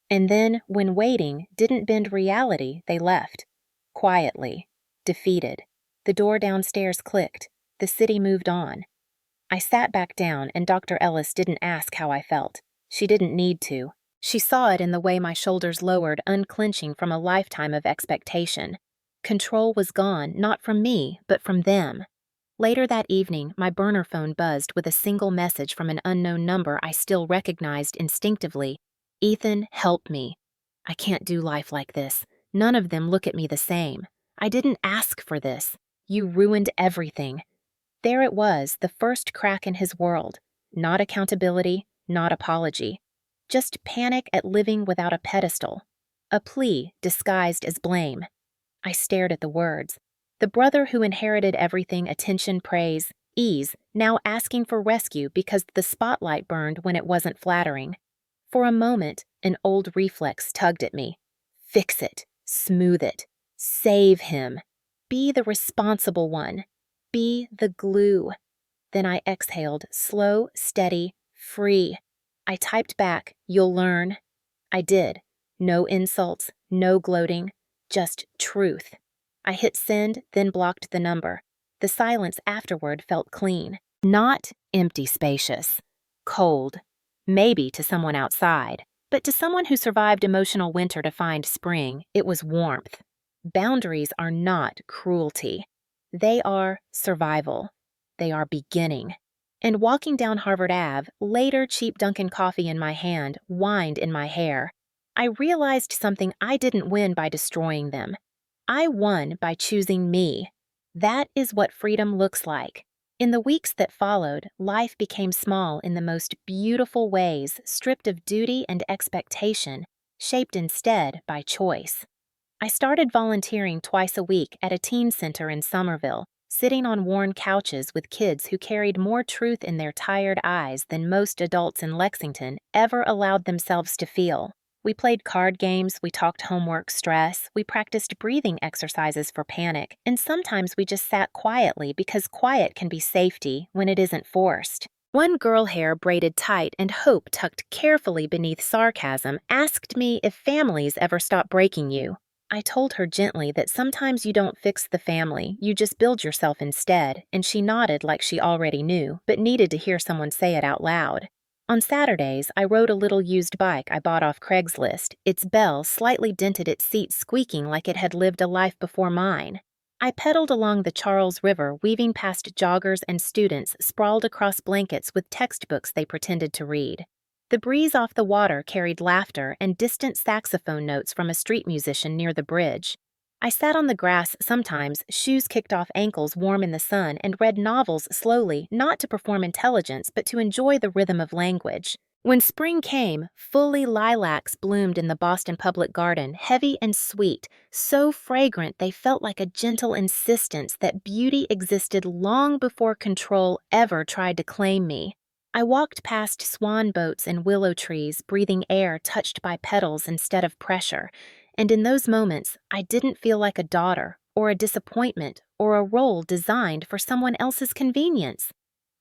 And then, when waiting didn't bend reality, they left. Quietly. Defeated. The door downstairs clicked. The city moved on. I sat back down, and Dr. Ellis didn't ask how I felt. She didn't need to. She saw it in the way my shoulders lowered, unclenching from a lifetime of expectation. Control was gone, not from me, but from them. Later that evening, my burner phone buzzed with a single message from an unknown number I still recognized instinctively. "Ethan, help me. I can't do life like this. None of them look at me the same. I didn't ask for this. You ruined everything." There it was, the first crack in his world. Not accountability, not apology. Just panic at living without a pedestal. a plea disguised as blame. I stared at the words. The brother who inherited everything attention, praise, ease, now asking for rescue because the spotlight burned when it wasn't flattering. For a moment, an old reflex tugged at me. Fix it, smooth it, save him. Be the responsible one. Be the glue. Then I exhaled, slow, steady, free. I typed back, "You'll learn." I did. No insults, no gloating, just truth. I hit send, then blocked the number. The silence afterward felt clean. Not empty spacious. Cold. Maybe to someone outside, but to someone who survived emotional winter to find spring, it was warmth. Boundaries are not cruelty. They are survival. They are beginning. And walking down Harvard Ave, later cheap Dunkin' coffee in my hand, wind in my hair, I realized something I didn't win by destroying them. I won by choosing me. That is what freedom looks like. In the weeks that followed, life became small in the most beautiful ways, stripped of duty and expectation, shaped instead by choice. I started volunteering twice a week at a teen center in Somerville, sitting on worn couches with kids who carried more truth in their tired eyes than most adults in Lexington ever allowed themselves to feel. We played card games, we talked homework stress, we practiced breathing exercises for panic, and sometimes we just sat quietly because quiet can be safety when it isn't forced. One girl hair braided tight and hope tucked carefully beneath sarcasm asked me if families ever stop breaking you. I told her gently that sometimes you don't fix the family, you just build yourself instead, and she nodded like she already knew, but needed to hear someone say it out loud. On Saturdays, I rode a little used bike I bought off Craigslist. Its bell slightly dented its seat, squeaking like it had lived a life before mine. I pedaled along the Charles River, weaving past joggers and students sprawled across blankets with textbooks they pretended to read. The breeze off the water carried laughter and distant saxophone notes from a street musician near the bridge. I sat on the grass sometimes, shoes kicked off ankles warm in the sun, and read novels slowly, not to perform intelligence, but to enjoy the rhythm of language. When spring came, fully lilacs bloomed in the Boston Public Garden, heavy and sweet, so fragrant they felt like a gentle insistence that beauty existed long before control ever tried to claim me. I walked past swan boats and willow trees, breathing air touched by petals instead of pressure. And in those moments, I didn't feel like a daughter, or a disappointment, or a role designed for someone else's convenience.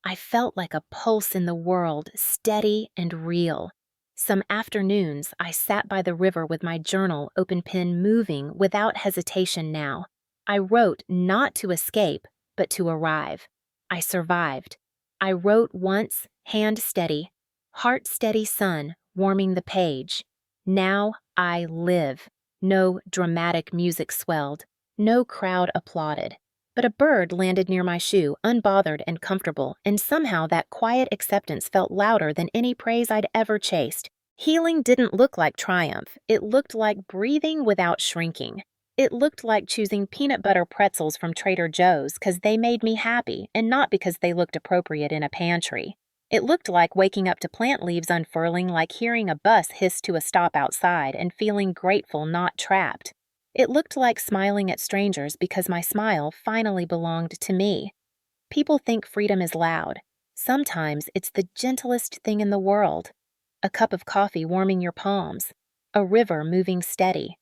I felt like a pulse in the world, steady and real. Some afternoons, I sat by the river with my journal, open pen moving without hesitation now. I wrote not to escape, but to arrive. I survived. I wrote once, hand steady, heart steady sun warming the page. Now I live. No dramatic music swelled, no crowd applauded. But a bird landed near my shoe, unbothered and comfortable, and somehow that quiet acceptance felt louder than any praise I'd ever chased. Healing didn't look like triumph. It looked like breathing without shrinking. It looked like choosing peanut butter pretzels from Trader Joe's because they made me happy and not because they looked appropriate in a pantry. It looked like waking up to plant leaves unfurling, like hearing a bus hiss to a stop outside and feeling grateful, not trapped. It looked like smiling at strangers because my smile finally belonged to me. People think freedom is loud. Sometimes it's the gentlest thing in the world. A cup of coffee warming your palms. A river moving steady.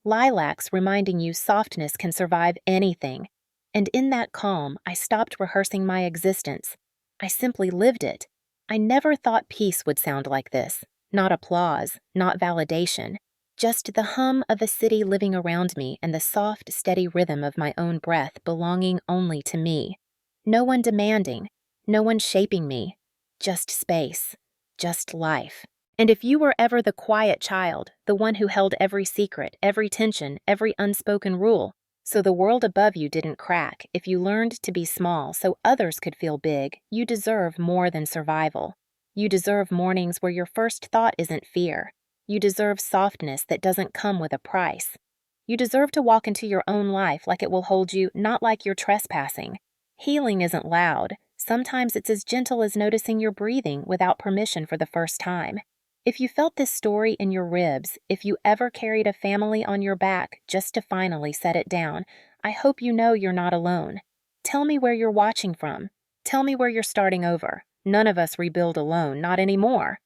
Lilacs reminding you softness can survive anything. And in that calm, I stopped rehearsing my existence. I simply lived it. I never thought peace would sound like this. Not applause, not validation. Just the hum of a city living around me and the soft, steady rhythm of my own breath belonging only to me. No one demanding, no one shaping me. Just space, just life. And if you were ever the quiet child, the one who held every secret, every tension, every unspoken rule, so the world above you didn't crack, if you learned to be small so others could feel big, you deserve more than survival. You deserve mornings where your first thought isn't fear. You deserve softness that doesn't come with a price. You deserve to walk into your own life like it will hold you, not like you're trespassing. Healing isn't loud. Sometimes it's as gentle as noticing you're breathing without permission for the first time. If you felt this story in your ribs, if you ever carried a family on your back just to finally set it down, I hope you know you're not alone. Tell me where you're watching from. Tell me where you're starting over. None of us rebuild alone, not anymore.